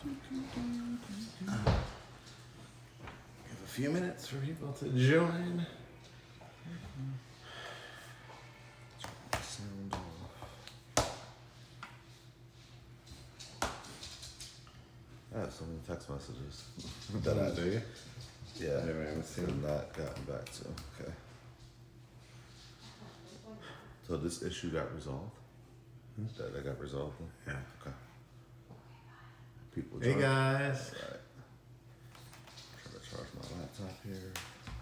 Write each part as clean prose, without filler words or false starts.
Give a few minutes for people to join. Sound off. I have so many text messages that I do. Yeah, I never even seen have them. not gotten back to. Okay. So this issue got resolved? That got resolved? Yeah. Okay. People Hey join. guys, Right. Try to charge my laptop here.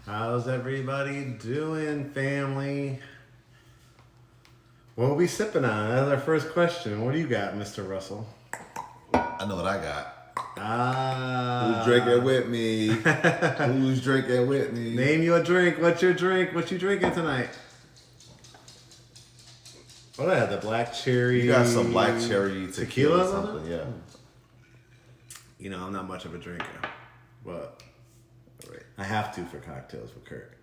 how's everybody doing, family? What are we sipping on? That's our first question. What do you got, Mr. Russell? I know what I got. Ah. Who's drinking with me? Who's drinking with me? Name you a drink. What's your drink? What you drinking tonight? What I had, the black cherry. You got some black cherry tequila or something, yeah. You know, I'm not much of a drinker, but I have to for cocktails with Curt.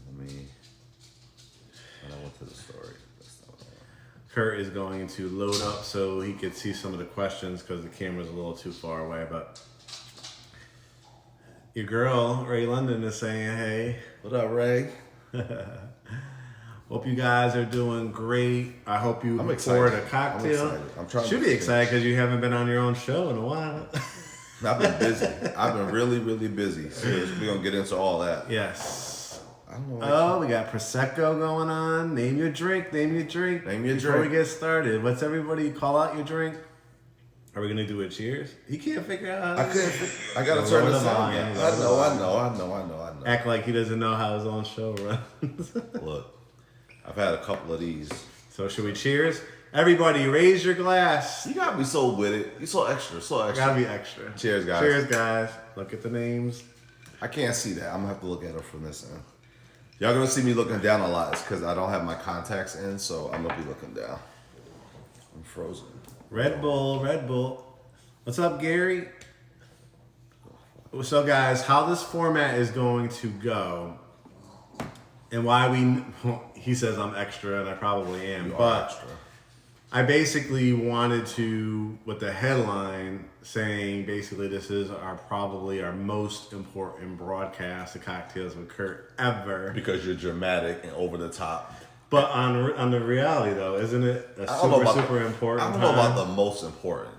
Let me. When I went to the story. That's not what I want. Curt is going to load up so he could see some of the questions because the camera's a little too far away. But your girl, Ray London, is saying, hey. What up, Ray? Hope you guys are doing great. I hope you I'm poured excited. a cocktail. I'm excited. I'm trying Should to be excited because you haven't been on your own show in a while. I've been busy. I've been really, really busy. Seriously, we're going to get into all that. Yes. I don't know. Oh, we got Prosecco going on. Name your drink. Name your drink. Name your Before drink. we get started, what's everybody call out your drink? Are we going to do a cheers? He can't figure out. I got to turn this on. I know. Act like he doesn't know how his own show runs. Look, I've had a couple of these. So should we cheers? Everybody, raise your glass. You got to be so with it. You so extra. Gotta be extra. Cheers, guys. Cheers, guys. Look at the names. I can't see that. I'm going to have to look at it from this end. Y'all going to see me looking down a lot. It's because I don't have my contacts in, so I'm going to be looking down. I'm frozen. Red Bull. What's up, Gary? So, guys, how this format is going to go, and why he says I'm extra, and I probably am, but Extra. I basically wanted to, with the headline saying basically this is probably our most important broadcast of Cocktails with Curt ever. Because you're dramatic and over the top. But on the reality though, isn't it a super important? I don't know about the most important.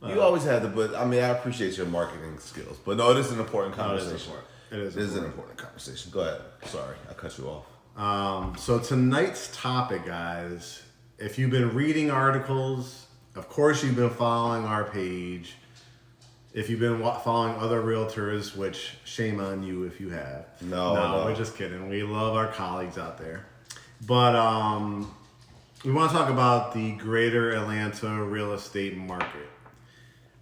You always had to, but I mean, I appreciate your marketing skills. But no, it is an important conversation. It is an important conversation. Go ahead. Sorry, I cut you off. So tonight's topic, guys, if you've been reading articles, of course you've been following our page. If you've been following other realtors, which shame on you if you have. No, we're just kidding. We love our colleagues out there. But we want to talk about the greater Atlanta real estate market.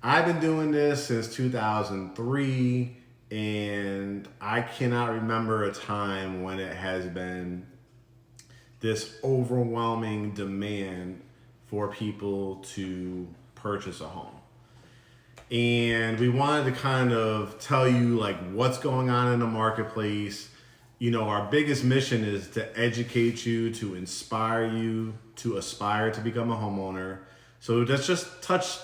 I've been doing this since 2003, and I cannot remember a time when it has been this overwhelming demand for people to purchase a home. And we wanted to kind of tell you like what's going on in the marketplace. You know, our biggest mission is to educate you, to inspire you, to aspire to become a homeowner. So let's just touch,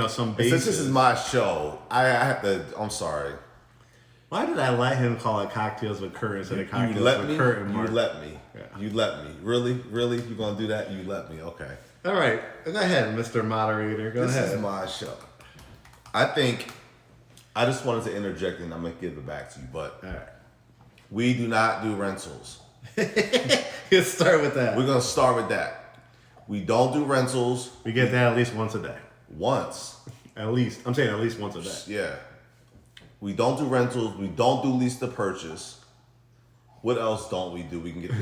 some bases. Since this is my show, I have to, I'm sorry. Why did I let him call it Cocktails with Curt instead of Cocktails with Curt and Mark? You let me. Yeah. You let me. Really? You're going to do that? You let me. Okay. All right. Go ahead, Mr. Moderator. Go ahead. This is my show. I just wanted to interject and I'm going to give it back to you, but All right. we do not do rentals. Let's start with that. We're going to start with that. We don't do rentals. We get that at least once a day. Once. At least. I'm saying at least once a day. Yeah. We don't do rentals. We don't do lease to purchase. What else don't we do?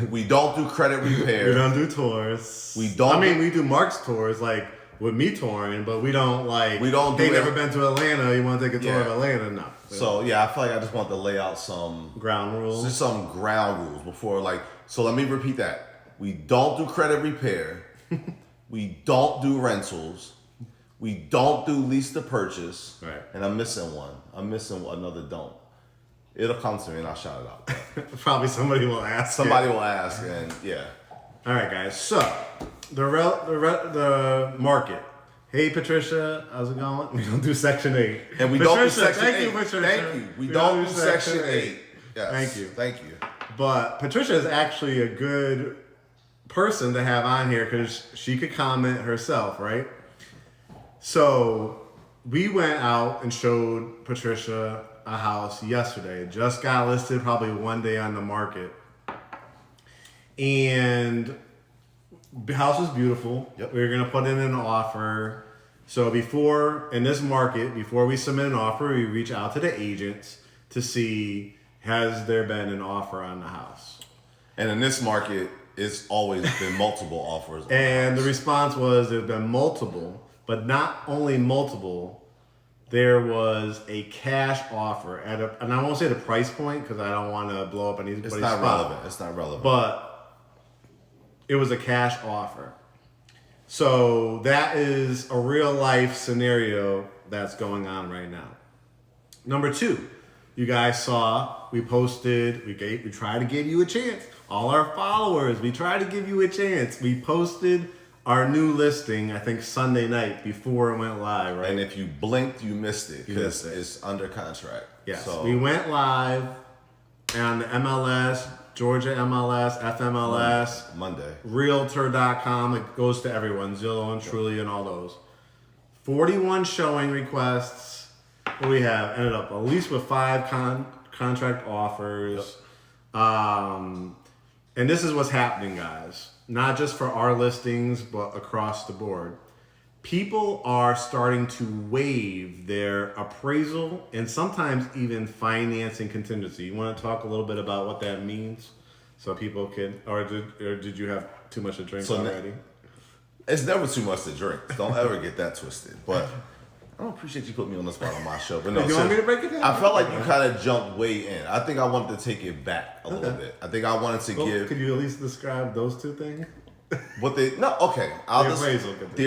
We don't do credit repair. We don't do tours. We do Mark's tours, like with me touring, but we don't do never been to Atlanta. You want to take a tour of Atlanta? No. So yeah, I feel like I just want to lay out some ground rules. Just some ground rules before so let me repeat that. We don't do credit repair. We don't do rentals. We don't do lease to purchase. Right. And I'm missing one. I'm missing another don't. It'll come to me and I'll shout it out. Probably somebody will ask. Somebody will ask, and yeah. All right, guys. So the market. Hey Patricia, how's it going? We don't do Section 8. And we Patricia, don't do Section 8. Thank you, Patricia. Thank you. We don't do Section 8. Yes. Thank you. Thank you. But Patricia is actually a good person to have on here because she could comment herself, right? So we went out and showed Patricia a house yesterday. It just got listed probably one day on the market. And the house is beautiful. Yep. We're going to put in an offer. So in this market, before we submit an offer, we reach out to the agents to see, has there been an offer on the house? And in this market, it's always been multiple offers. And the response was there's been multiple, but not only multiple, there was a cash offer and I won't say the price point because I don't want to blow up anybody's spot. It's not relevant. But it was a cash offer. So that is a real life scenario that's going on right now. Number 2, you guys saw we posted, we tried to give you a chance. All our followers, we tried to give you a chance. We posted our new listing, I think Sunday night before it went live, right? And if you blinked, you missed it because it's under contract. Yes, so we went live on the MLS, Georgia MLS, FMLS, Monday. Realtor.com. It goes to everyone, Zillow and Truly and all those. 41 showing requests. What we have ended up at least with 5 contract offers. Yep. And this is what's happening, guys. Not just for our listings, but across the board. People are starting to waive their appraisal and sometimes even financing contingency. You want to talk a little bit about what that means, so people can, or did you have too much to drink already? It's never too much to drink. Don't ever get that twisted. But I don't appreciate you putting me on the spot on my show. But no, you want me to break it down? I felt like you kind of jumped way in. I think I wanted to take it back a little bit. I think I wanted to give. Could you at least describe those 2 things? The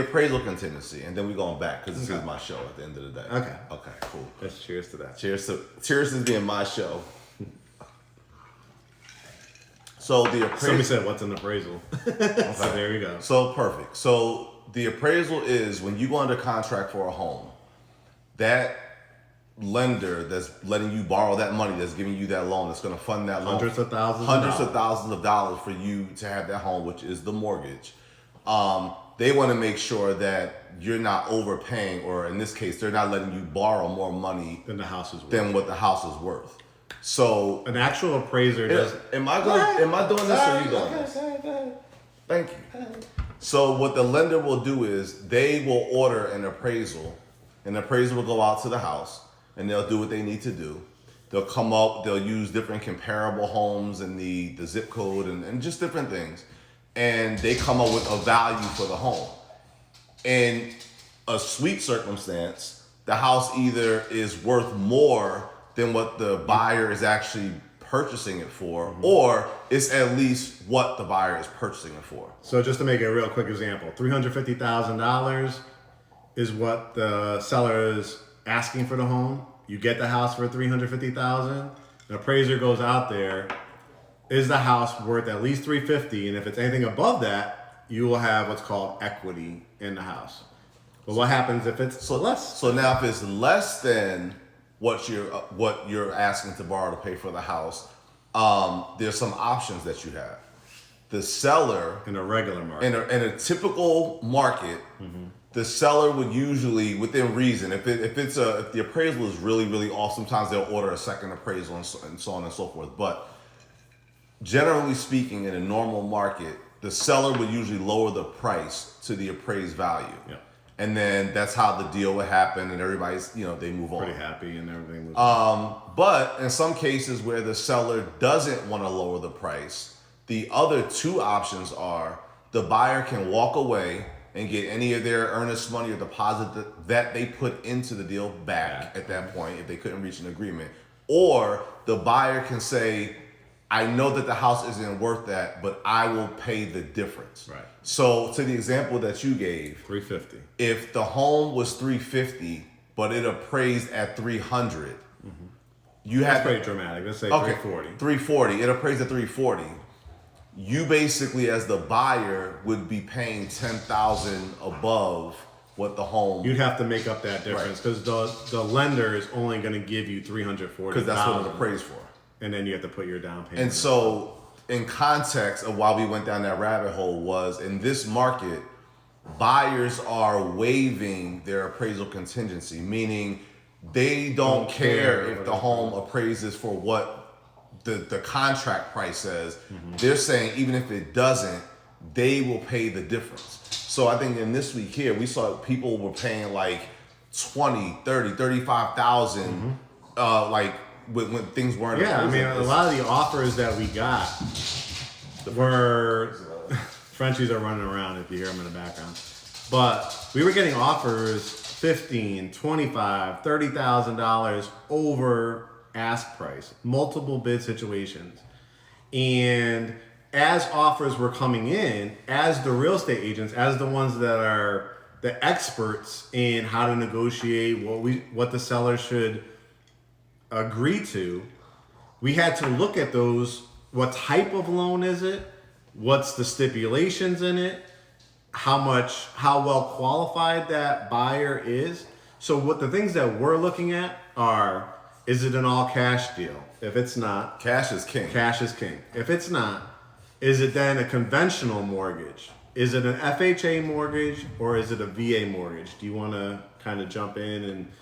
appraisal contingency, and then we're going back because this is my show at the end of the day. Okay, cool. Let's cheers to that. Cheers to this being my show. So the appraisal. Somebody said, "What's an appraisal?" Okay. So there you go. So perfect. So the appraisal is when you go under contract for a home, that lender that's letting you borrow that money, that's giving you that loan, that's going to fund that loan, hundreds of thousands of dollars for you to have that home, which is the mortgage. They want to make sure that you're not overpaying, or in this case, they're not letting you borrow more money than the house is worth. Than what the house is worth. So an actual appraiser does. Am I doing this or are you doing this? Thank you. So what the lender will do is they will order an appraisal. An appraiser will go out to the house and they'll do what they need to do. They'll come up, they'll use different comparable homes and the zip code and just different things. And they come up with a value for the home. In a sweet circumstance, the house either is worth more than what the buyer is actually purchasing it for, or it's at least what the buyer is purchasing it for. So just to make a real quick example, $350,000 is what the seller is asking for the home. You get the house for $350,000. The appraiser goes out there. Is the house worth at least $350,000? And if it's anything above that, you will have what's called equity in the house. But what happens if it's less? So now if it's less than what you're asking to borrow to pay for the house, there's some options that you have. The seller in a regular market, in a typical market, the seller would usually, within reason, if the appraisal is really, really off, sometimes they'll order a second appraisal and so on and so forth. But generally speaking, in a normal market, the seller would usually lower the price to the appraised value. Yeah. And then that's how the deal would happen, and everybody's, they move on. Pretty happy and everything moves on. But in some cases where the seller doesn't want to lower the price, the other 2 options are the buyer can walk away and get any of their earnest money or deposit that they put into the deal back at that point if they couldn't reach an agreement. Or the buyer can say, I know that the house isn't worth that, but I will pay the difference. Right. So to the example that you gave, $350,000. If the home was $350,000, but it appraised at $300,000, you have pretty dramatic. Let's say $340,000. $340,000. It appraised at $340,000. You basically, as the buyer, would be paying $10,000 above what the home. You'd have to make up that difference because the lender is only going to give you $340,000 because that's what it appraised for. And then you have to put your down payment. And so, in context of why we went down that rabbit hole was in this market, buyers are waiving their appraisal contingency, meaning they don't care if the home appraises for what the contract price says. They're saying even if it doesn't, they will pay the difference. So I think in this week here, we saw people were paying like 20, 30, 35,000, like when things weren't. Yeah, I mean, a lot of the offers that we got were Frenchies are running around if you hear them in the background. But we were getting offers $15,000, $25,000, $30,000 over ask price, multiple bid situations. And as offers were coming in, as the real estate agents, as the ones that are the experts in how to negotiate, what the seller should agree to, we had to look at those. What type of loan is it? What's the stipulations in it? How well qualified that buyer is. So what the things that we're looking at are, is it an all cash deal? If it's not, cash is king. Cash is king. If it's not, is it then a conventional mortgage? Is it an FHA mortgage or is it a VA mortgage? Do you want to kind of jump in and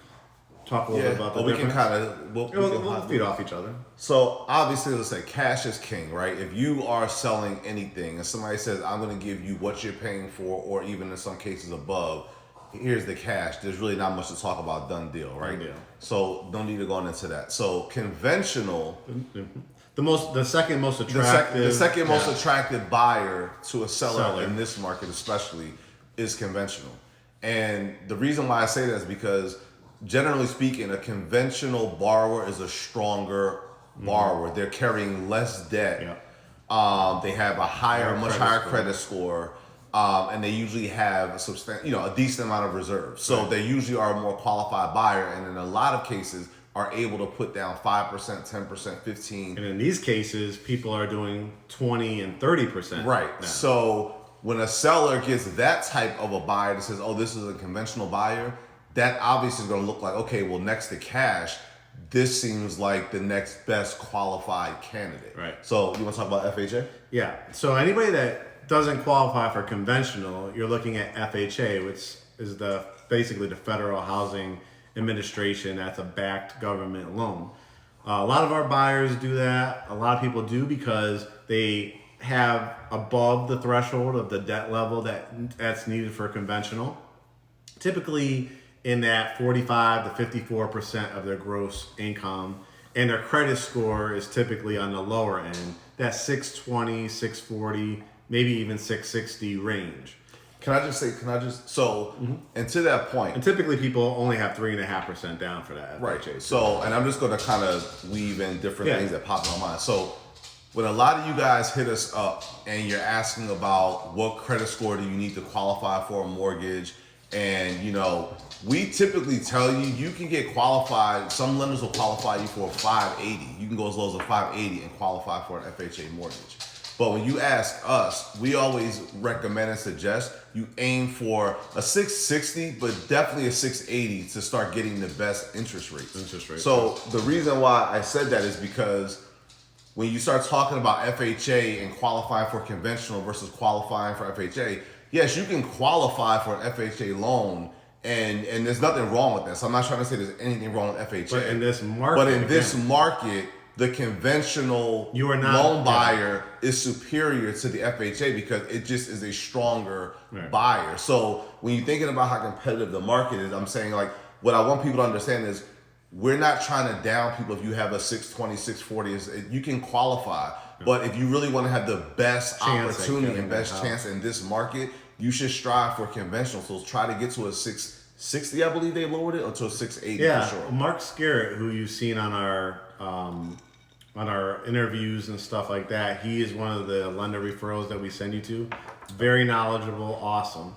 talk a little bit about the difference? We can kind of we'll feed off each other. So obviously, let's say cash is king, right? If you are selling anything and somebody says, I'm going to give you what you're paying for, or even in some cases above, here's the cash. There's really not much to talk about. Done deal, right? Done deal. So don't need to go into that. So conventional, the second most attractive buyer to a seller in this market, especially, is conventional. And the reason why I say that is because, generally speaking, a conventional borrower is a stronger borrower. They're carrying less debt. Yeah. They have a much higher credit score. And they usually have a decent amount of reserves. So they usually are a more qualified buyer, and in a lot of cases are able to put down 5%, 10%, 15%. And in these cases, people are doing 20 and 30%. Right. Now. So when a seller gets that type of a buyer that says, oh, this is a conventional buyer, that obviously is going to look like, okay, well, next to cash, this seems like the next best qualified candidate. Right. So you want to talk about FHA? Yeah. So anybody that doesn't qualify for conventional, you're looking at FHA, which is basically the Federal Housing Administration. That's a backed government loan. A lot of our buyers do that. A lot of people do because they have above the threshold of the debt level that's needed for conventional. Typically in that 45 to 54% of their gross income, and their credit score is typically on the lower end, that 620, 640, maybe even 660 range. And to that point, and typically people only have 3.5% down for that. Right. FHA. So, and I'm just going to kind of weave in different things that pop in my mind. So, when a lot of you guys hit us up and you're asking about what credit score do you need to qualify for a mortgage, and we typically tell you can get qualified. Some lenders will qualify you for a 580. You can go as low as a 580 and qualify for an FHA mortgage. But when you ask us, we always recommend and suggest you aim for a 660, but definitely a 680 to start getting the best interest rates. So the reason why I said that is because when you start talking about FHA and qualifying for conventional versus qualifying for FHA, yes, you can qualify for an FHA loan, and there's nothing wrong with that. So I'm not trying to say there's anything wrong with FHA. But in this market, the conventional loan buyer is superior to the FHA because it just is a stronger buyer. So when you're thinking about how competitive the market is, I'm saying, like, what I want people to understand is we're not trying to down people. If you have a 620, 640, you can qualify. But if you really want to have the best opportunity and best chance in this market, you should strive for conventional. So try to get to a 660, I believe they lowered it, or to a 680 for sure. Mark Scarrett, who you've seen on our interviews and stuff like that, he is one of the lender referrals that we send you to. Very knowledgeable, awesome.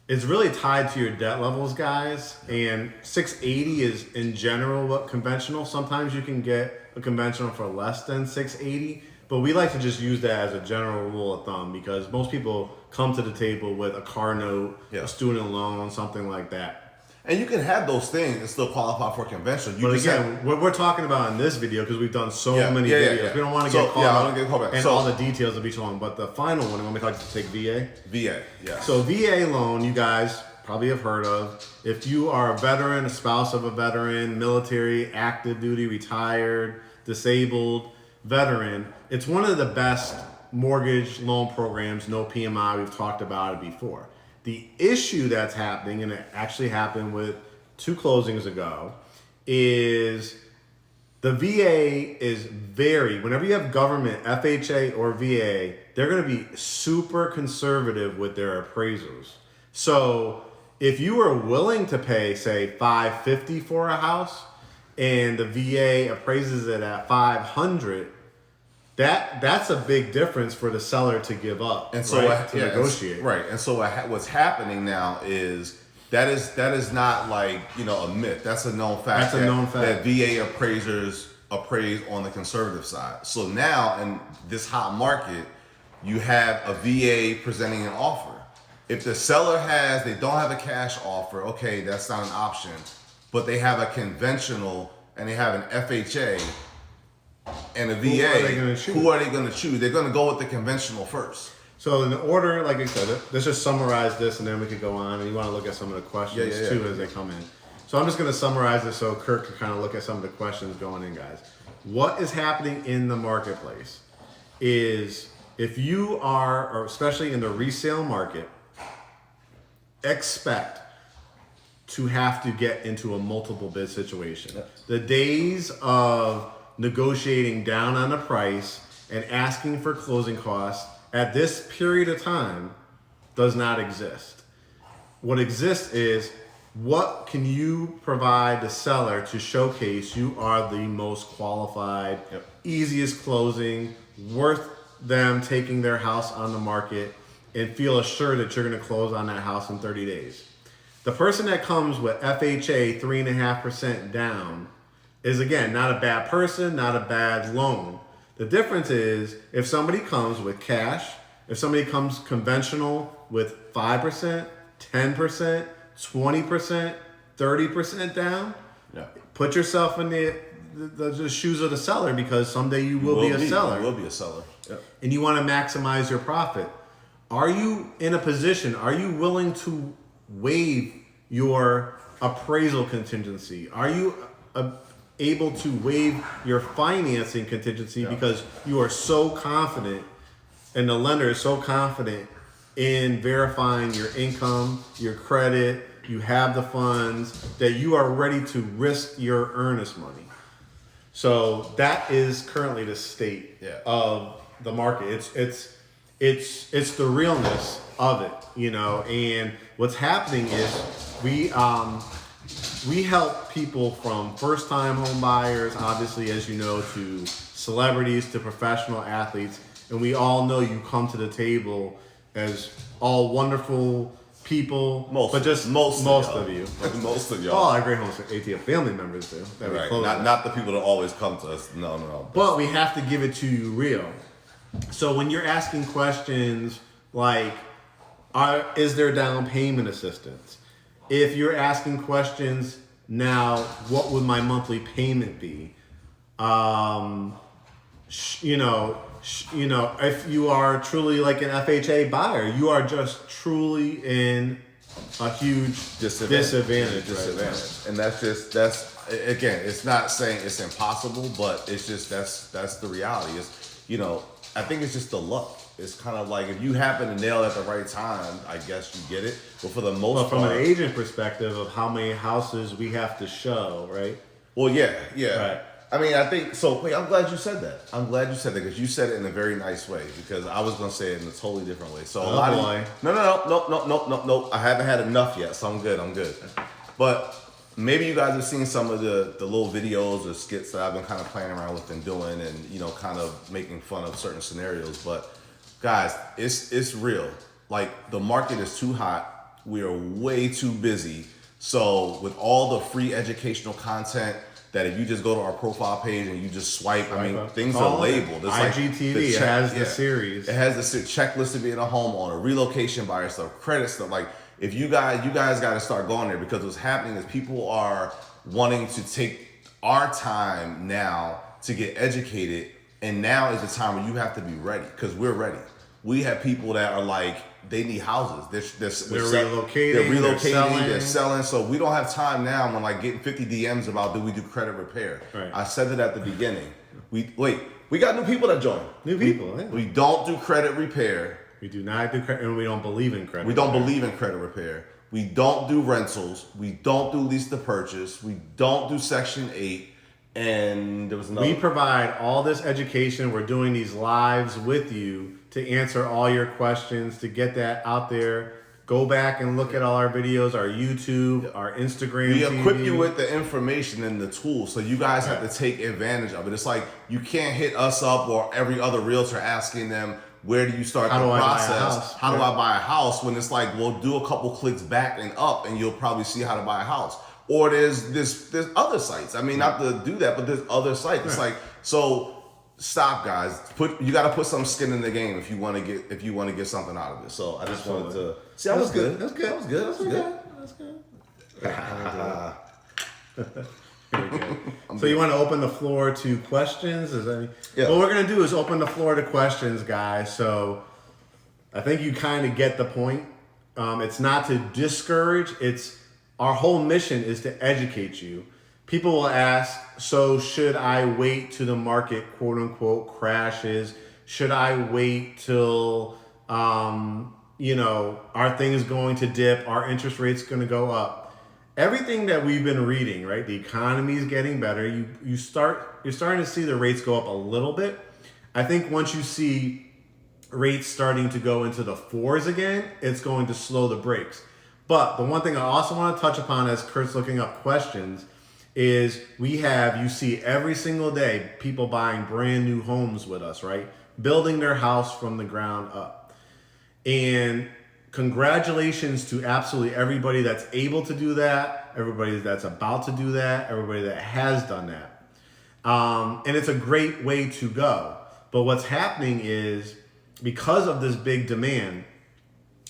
It's really tied to your debt levels, guys. And 680 is in general what conventional. Sometimes you can get a conventional for less than 680, but we like to just use that as a general rule of thumb because most people come to the table with a car note, Yeah. a student loan, something like that. And you can have those things and still qualify for conventional. But again, what we're talking about in this video, because we've done so many videos, we don't want to I get caught don't up in all the details of each one. But the final one, when we talk to take VA. VA, yeah. So VA loan, you guys probably have heard of. If you are a veteran, a spouse of a veteran, military, active duty, retired, disabled, veteran, it's one of the best mortgage loan programs, no PMI. We've talked about it before. The issue that's happening, and it actually happened with 2 closings ago, is the VA is whenever you have government, FHA or VA, they're going to be super conservative with their appraisals. So if you are willing to pay, say, $550 for a house, and the VA appraises it at $500, that's a big difference for the seller to give up, and so to negotiate. And so what's happening now is that is not like, a myth. That's a known fact. That's a known fact. That VA appraisers appraise on the conservative side. So now in this hot market, you have a VA presenting an offer. If the seller they don't have a cash offer, okay, that's not an option. But they have a conventional and they have an FHA and a VA, who are they going to choose? They're going to go with the conventional first. So in the order, like I said, let's just summarize this and then we could go on. And you want to look at some of the questions too as they come in. So I'm just going to summarize this so Curt can kind of look at some of the questions going in, guys. What is happening in the marketplace is if you are, or especially in the resale market, expect to have to get into a multiple bid situation. Yep. The days of negotiating down on the price and asking for closing costs at this period of time does not exist. What exists is what can you provide the seller to showcase you are the most qualified, easiest closing, worth them taking their house on the market and feel assured that you're going to close on that house in 30 days. The person that comes with FHA 3.5% down is, again, not a bad person, not a bad loan. The difference is if somebody comes with cash, if somebody comes conventional with 5%, 10%, 20%, 30% down, put yourself in the shoes of the seller, because someday you will be a seller. You will be a seller. Yep. And you want to maximize your profit. Are you in a position, are you willing to waive your appraisal contingency? Are you able to waive your financing contingency because you are so confident and the lender is so confident in verifying your income, your credit, you have the funds, that you are ready to risk your earnest money? So that is currently the state of the market. It's the realness of it, and what's happening is we help people from first-time home buyers, obviously, as you know, to celebrities, to professional athletes. And we all know you come to the table as all wonderful people, most of you. Most of y'all. All our GreatHomesATL family members do. Right. Not the people that always come to us. No. But we have to give it to you real. So when you're asking questions like, is there down payment assistance? If you're asking questions now, what would my monthly payment be? If you are truly like an FHA buyer, you are just truly in a huge disadvantage. And that's again, it's not saying it's impossible, but it's just that's the reality. I think it's just the luck. It's kind of like if you happen to nail it at the right time, I guess you get it. But for the most part, from an agent perspective of how many houses we have to show, right? Well, yeah. Right. I mean, I think so. Wait, I'm glad you said that. Because you said it in a very nice way. Because I was gonna say it in a totally different way. So no. I haven't had enough yet, so I'm good. But maybe you guys have seen some of the little videos or skits that I've been kind of playing around with and doing, and kind of making fun of certain scenarios. But guys, it's real. Like, the market is too hot. We are way too busy. So with all the free educational content, that if you just go to our profile page and you just swipe, I mean, things are labeled. It's IGTV has the series. It has the checklist of being a homeowner, relocation buyer stuff, credit stuff. Like, if you guys got to start going there, because what's happening is people are wanting to take our time now to get educated, and now is the time when you have to be ready, because we're ready. We have people that are like, they need houses. They're relocating. They're selling. So we don't have time now when like getting 50 DMs about, do we do credit repair? Right. I said it at the beginning. We got new people that join. We don't do credit repair. We do not do credit, and we don't believe in credit. We don't believe in credit repair. We don't do rentals. We don't do lease to purchase. We don't do Section 8. And there was another. We provide all this education. We're doing these lives with you to answer all your questions, to get that out there. Go back and look at all our videos, our YouTube, our Instagram. We equip you with the information and the tools, so you guys have to take advantage of it. It's like, you can't hit us up or every other realtor asking them, where do you start the process? How do I buy a house? When it's like, well, do a couple clicks back and up and you'll probably see how to buy a house. Or there's other sites. I mean, not to do that, but there's other sites. It's like, so stop, guys. You got to put some skin in the game if you want to get something out of this. So I just wanted to. See, that was good. That was good. Very good. So you want to open the floor to questions? What we're going to do is open the floor to questions, guys. So I think you kind of get the point. It's not to discourage. Our whole mission is to educate you. People will ask, so should I wait till the market, quote unquote, crashes? Should I wait till, are things going to dip? Are interest rates going to go up? Everything that we've been reading, right? The economy is getting better. You're starting to see the rates go up a little bit. I think once you see rates starting to go into the 4s again, it's going to slow the brakes. But the one thing I also want to touch upon as Curt's looking up questions is you see every single day people buying brand new homes with us, right? Building their house from the ground up. And congratulations to absolutely everybody that's able to do that, everybody that's about to do that, everybody that has done that. And it's a great way to go. But what's happening is, because of this big demand,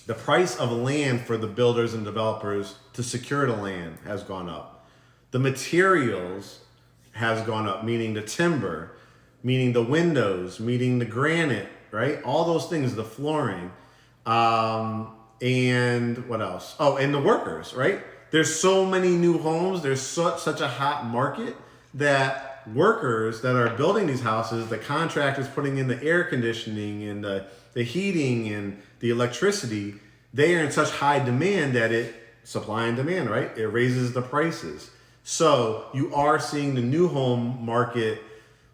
the price of land for the builders and developers to secure the land has gone up. The materials has gone up, meaning the timber, meaning the windows, meaning the granite, right? All those things, the flooring, and what else? Oh, and the workers, right? There's so many new homes. There's such a hot market that workers that are building these houses, the contractors putting in the air conditioning and the heating and the electricity, they are in such high demand that supply and demand, right? It raises the prices. So you are seeing the new home market,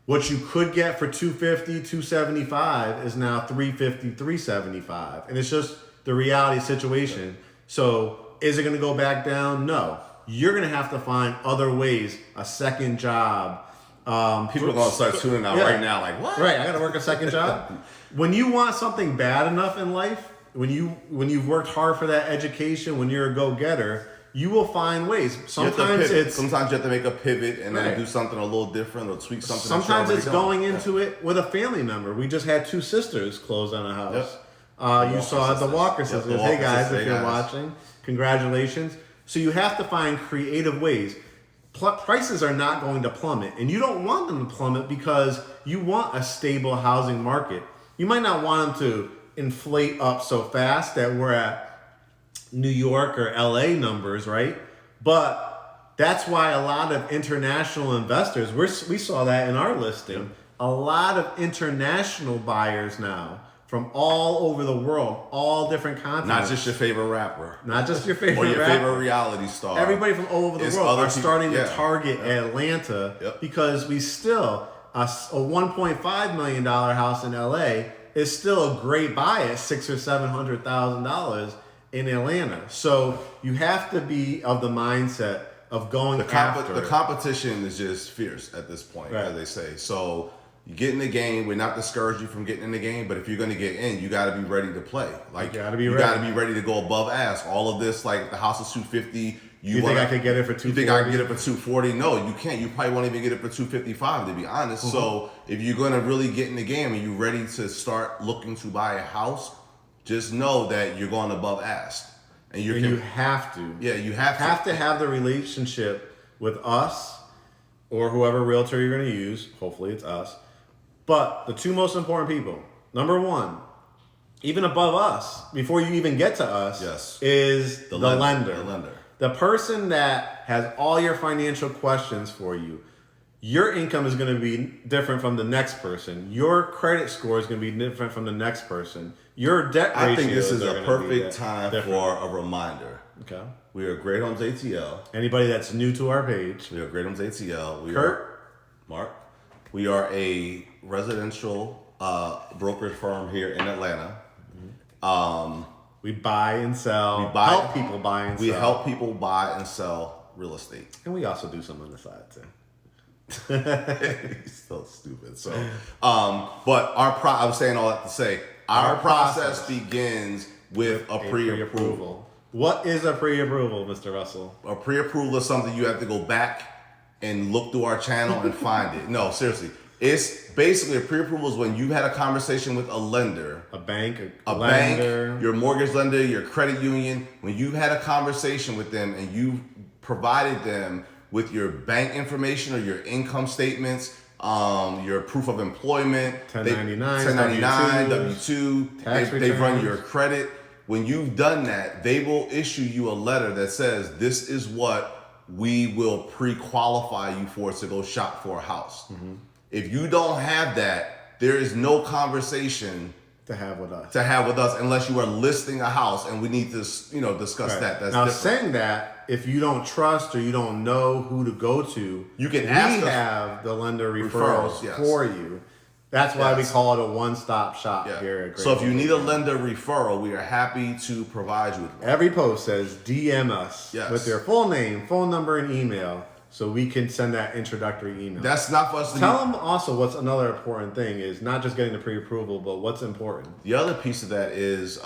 what you could get for $250, $275 is now $350, $375. And it's just the reality situation. So is it going to go back down? No. You're going to have to find other ways, a second job. People are going to start tuning out right now, like, what? Right, I got to work a second job. When you want something bad enough in life, when you've worked hard for that education, when you're a go-getter, you will find ways. Sometimes you have to make a pivot and then do something a little different or tweak something. Sometimes it's going into it with a family member. We just had 2 sisters close on a house. You saw the Walker sisters. Hey guys, if you're watching, congratulations. So you have to find creative ways. Prices are not going to plummet, and you don't want them to plummet because you want a stable housing market. You might not want them to inflate up so fast that we're at New York or LA numbers, right? But that's why a lot of international investors, we saw that in our listing, a lot of international buyers now from all over the world, all different continents. Not just your favorite rapper. Not just your favorite or your rapper. favorite reality star. Everybody from all over the world are starting to target Atlanta because we still, a $1.5 million house in LA is still a great buy at $600,000 or $700,000 in Atlanta. So you have to be of the mindset of going after. The competition is just fierce at this point, as they say. So you get in the game. We're not discouraging you from getting in the game, but if you're going to get in, you got to be ready to play. Like, you got to be ready to go above ask. All of this, like the house is $250, You think I could get it for $240? You think I can get it for $240? No, you can't. You probably won't even get it for $255, to be honest. So if you're gonna really get in the game and you're ready to start looking to buy a house, just know that you're going above ask. And you have to. Yeah, you have to have the relationship with us or whoever realtor you're going to use. Hopefully it's us. But the two most important people, number one, even above us, before you even get to us, is the lender. The lender. The person that has all your financial questions for you. Your income is going to be different from the next person. Your credit score is going to be different from the next person. Your debt ratios. I think this is a perfect time for a reminder. Okay. We are Great Homes ATL. Anybody that's new to our page. We are Great Homes ATL. Curt. Mark. We are a residential brokerage firm here in Atlanta. We buy and sell. Help people buy and sell. We help people buy and sell real estate. And we also do some on the side too. He's so stupid. So, but I was saying all that to say, our process begins with a pre-approval. What is a pre-approval, Mr. Russell? A pre-approval is something you have to go back and look through our channel and find it. No, seriously. It's basically a pre-approval is when you had a conversation with a lender, a bank, a lender, bank, your mortgage lender, your credit union. When you had a conversation with them and you provided them with your bank information or your income statements, your proof of employment, 1099, W-2, they run your credit. When you've done that, they will issue you a letter that says, this is what we will pre-qualify you for to go shop for a house. Mm-hmm. If you don't have that, there is no conversation to have with us unless you are listing a house, and we need to discuss that. That's now different. Saying that, if you don't trust or you don't know who to go to, you can ask us. We have the lender referrals for you. That's why we call it a one-stop shop here at Great. So if you need a lender referral, we are happy to provide you with one. Every post says DM us with their full name, phone number, and email, so we can send that introductory email. That's not for us to tell them also what's another important thing is not just getting the pre-approval, but what's important. The other piece of that is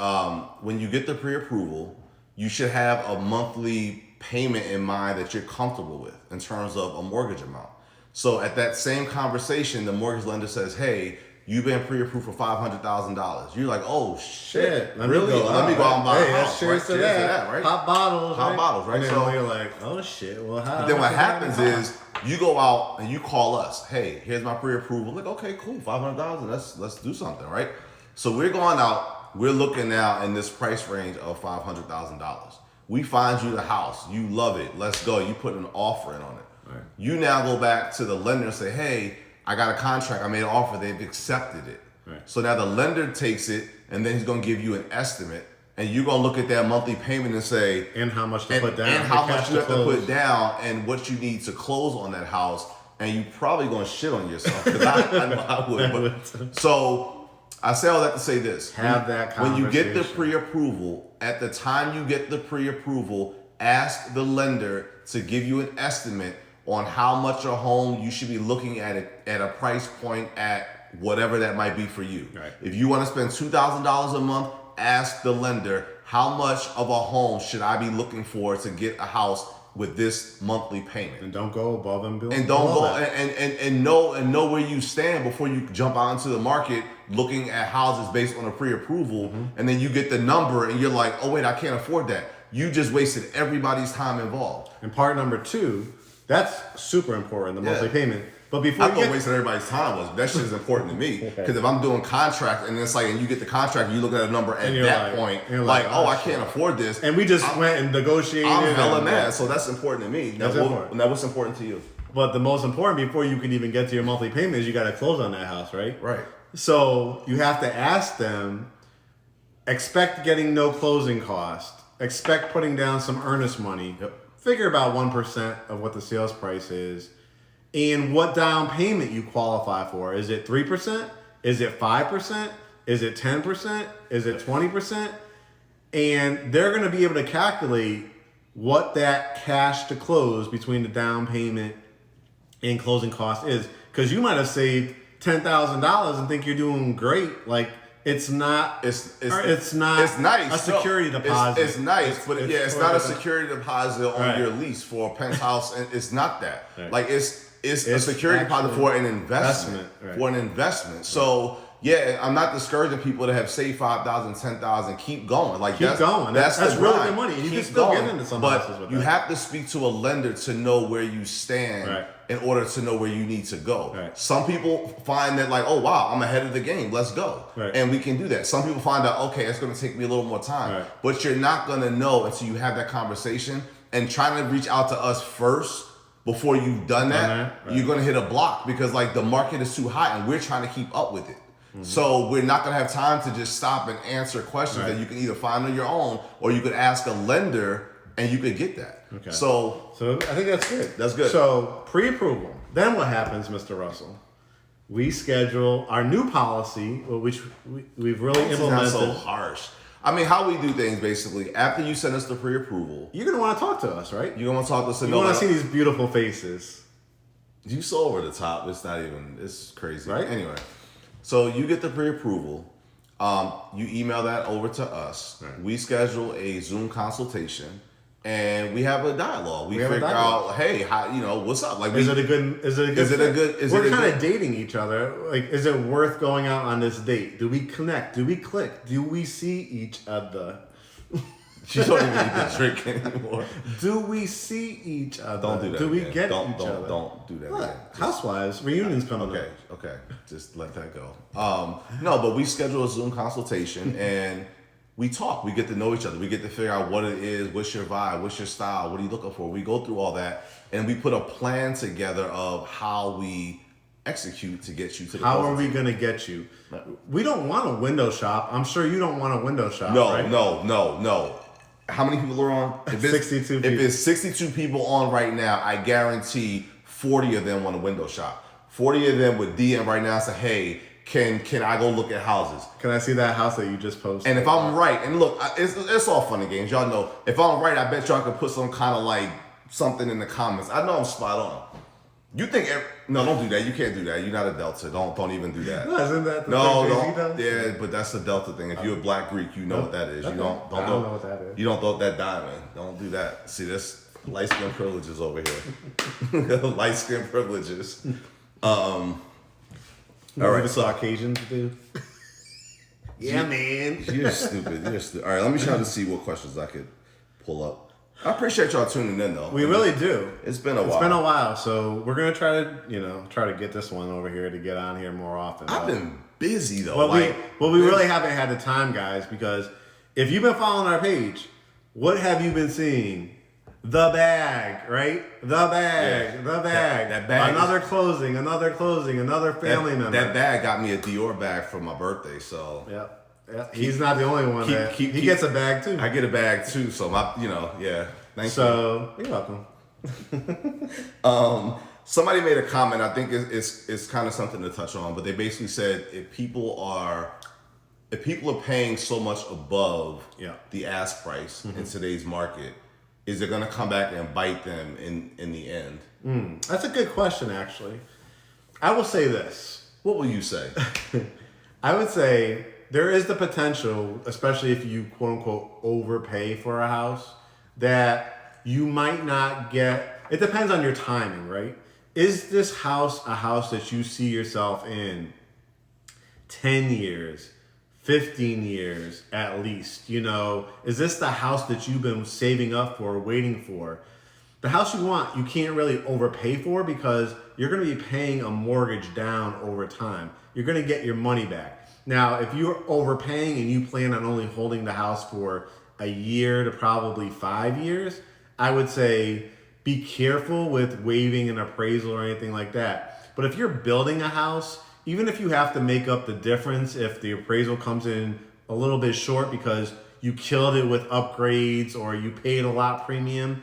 when you get the pre-approval, you should have a monthly payment in mind that you're comfortable with in terms of a mortgage amount. So at that same conversation, the mortgage lender says, hey, you've been pre-approved for $500,000. You're like, oh shit, let me go out and buy a house. Cheers to that, right? Pop bottles, right? And so you're like, oh shit, well, how? But then what happens is you go out and you call us. Hey, here's my pre-approval. Like, okay, cool, $500,000. Let's do something, right? So we're going out. We're looking now in this price range of $500,000. We find you the house. You love it. Let's go. You put an offer in on it. Right. You now go back to the lender and say, hey, I got a contract. I made an offer. They've accepted it. Right. So now the lender takes it, and then he's going to give you an estimate, and you're going to look at that monthly payment and say, and how much to put down, and how much you have to put down, and what you need to close on that house, and you're probably going to shit on yourself, because I know I would. So I say all that to say this: have that conversation. When you get the pre-approval, at the time you get the pre-approval, ask the lender to give you an estimate on how much a home you should be looking at it at a price point at whatever that might be for you. Right. If you want to spend $2,000 a month, ask the lender, how much of a home should I be looking for to get a house with this monthly payment? And don't go above and below. And don't go and know where you stand before you jump out into the market looking at houses based on a pre-approval, and then you get the number and you're like, oh wait, I can't afford that. You just wasted everybody's time involved. And part number two, that's super important, the monthly payment. But before I thought wasting everybody's time was that shit is important to me, because if I'm doing contract and it's like, and you get the contract and you look at a number at that point, like, oh, I can't afford this, and we just went and negotiated. I'm hella mad, so that's important to me. Now what's important to you? But the most important before you can even get to your monthly payment is you got to close on that house, right? Right. So you have to ask them, expect getting no closing cost, expect putting down some earnest money. Yep. Figure about 1% of what the sales price is, and what down payment you qualify for. Is it 3%? Is it 5%? Is it 10%? Is it 20%? And they're going to be able to calculate what that cash to close between the down payment and closing cost is. Because you might have saved $10,000 and think you're doing great, like it's not. It's not. It's nice. A security deposit. It's nice, but it's not a security deposit on your lease for a penthouse, and it's not that. Right. Like it's a security deposit for an investment. Right. For an investment. So yeah, I'm not discouraging people that have saved $5,000, $10,000. Keep going. Like keep going. That's really good money. You can still get into some houses with that. You have to speak to a lender to know where you stand in order to know where you need to go. Right. Some people find that like, oh wow, I'm ahead of the game. Let's go. Right. And we can do that. Some people find out, okay, it's going to take me a little more time. Right. But you're not going to know until you have that conversation. And trying to reach out to us first before you've done that, you're going to hit a block because like the market is too hot and we're trying to keep up with it. So we're not going to have time to just stop and answer questions that you can either find on your own or you could ask a lender and you could get that. Okay. So I think that's good. That's good. So pre-approval. Then what happens, Mr. Russell? We schedule our new policy, which we've really implemented. It's not so harsh. I mean, how we do things basically, after you send us the pre-approval. You're going to want to talk to us, right? You're going to talk to us. You want to see these beautiful faces. You so over the top. It's not even, it's crazy. Right? Anyway. So you get the pre-approval, you email that over to us. Right. We schedule a Zoom consultation, and we have a dialogue. We figure out, hey, how what's up? Like, is it a good? We're kind of dating each other. Like, is it worth going out on this date? Do we connect? Do we click? Do we see each other? You don't even need to drink anymore. Do we see each other? Don't do that. Do we again. get each other? Don't do that. Look, again. Housewives reunions coming up. Okay. Just let that go. No, but we schedule a Zoom consultation and we talk. We get to know each other. We get to figure out what it is. What's your vibe? What's your style? What are you looking for? We go through all that and we put a plan together of how we execute to get you to the How are we going to get you? We don't want a window shop. I'm sure you don't want a window shop. No. How many people are on? If 62 people. If it's 62 people on right now, I guarantee 40 of them want a window shop. 40 of them would DM right now and say, hey, can I go look at houses? Can I see that house that you just posted? And if I'm right, and look, it's all fun and games. Y'all know, if I'm right, I bet y'all can put some kind of like something in the comments. I know I'm spot on. You think, no, don't do that. You can't do that. You're not a Delta. Don't even do that. No, isn't that the thing don't? Yeah, but that's the Delta thing. If you're a black Greek, you know what that is. Okay. You don't know what that is. You don't throw that diamond. Don't do that. See, this light skin privileges over here. Light skin privileges. All right, so Caucasians do. Yeah, man. You're stupid. All right, let me try to see what questions I could pull up. I appreciate y'all tuning in, though. We really do. It's been a while. So we're gonna try to get this one over here to get on here more often. I've been busy though. Well, we really haven't had the time, guys, because if you've been following our page, what have you been seeing? The bag, right? The bag. That bag. Another closing, another family member. That bag got me a Dior bag for my birthday, so. Yep. He's not the only one he gets a bag too. I get a bag too, so Thank you. So you're welcome. Somebody made a comment. I think it's kind of something to touch on, but they basically said if people are paying so much above the ask price in today's market, is it going to come back and bite them in the end? That's a good question, actually. I will say this. What will you say? I would say there is the potential, especially if you quote unquote overpay for a house, that you might not get. It depends on your timing, right? Is this house a house that you see yourself in 10 years, 15 years at least? Is this the house that you've been saving up for, waiting for? The house you want, you can't really overpay for because you're going to be paying a mortgage down over time. You're going to get your money back. Now, if you're overpaying and you plan on only holding the house for a year to probably 5 years, I would say be careful with waiving an appraisal or anything like that. But if you're building a house, even if you have to make up the difference, if the appraisal comes in a little bit short because you killed it with upgrades or you paid a lot premium,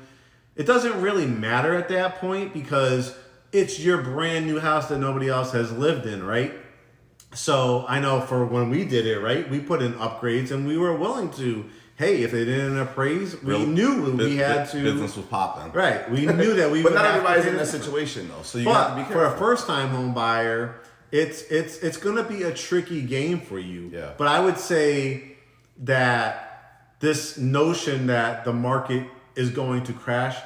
it doesn't really matter at that point because it's your brand new house that nobody else has lived in, right? So I know for when we did it, right, we put in upgrades and we were willing to, hey, if they didn't appraise, we knew we had to. Business was popping. Right. We knew that we But not everybody's in that situation though. So you have to be careful. For a first time home buyer, It's going to be a tricky game for you. Yeah. But I would say that this notion that the market is going to crash,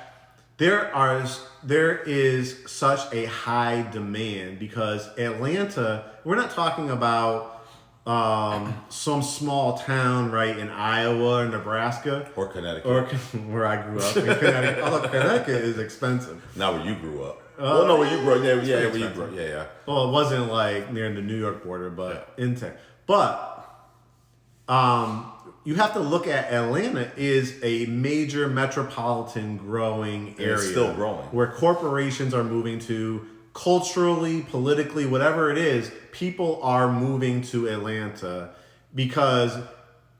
there is such a high demand because Atlanta, we're not talking about some small town right in Iowa or Nebraska Or Connecticut. or where I grew up in Connecticut. Although Connecticut is expensive. Not where you grew up. Well, no, where you grew up. Yeah, where you grew up. Yeah. Well, it wasn't like near the New York border, but in tech. But you have to look at Atlanta is a major metropolitan growing area. It's still growing. Where corporations are moving to, culturally, politically, whatever it is, people are moving to Atlanta because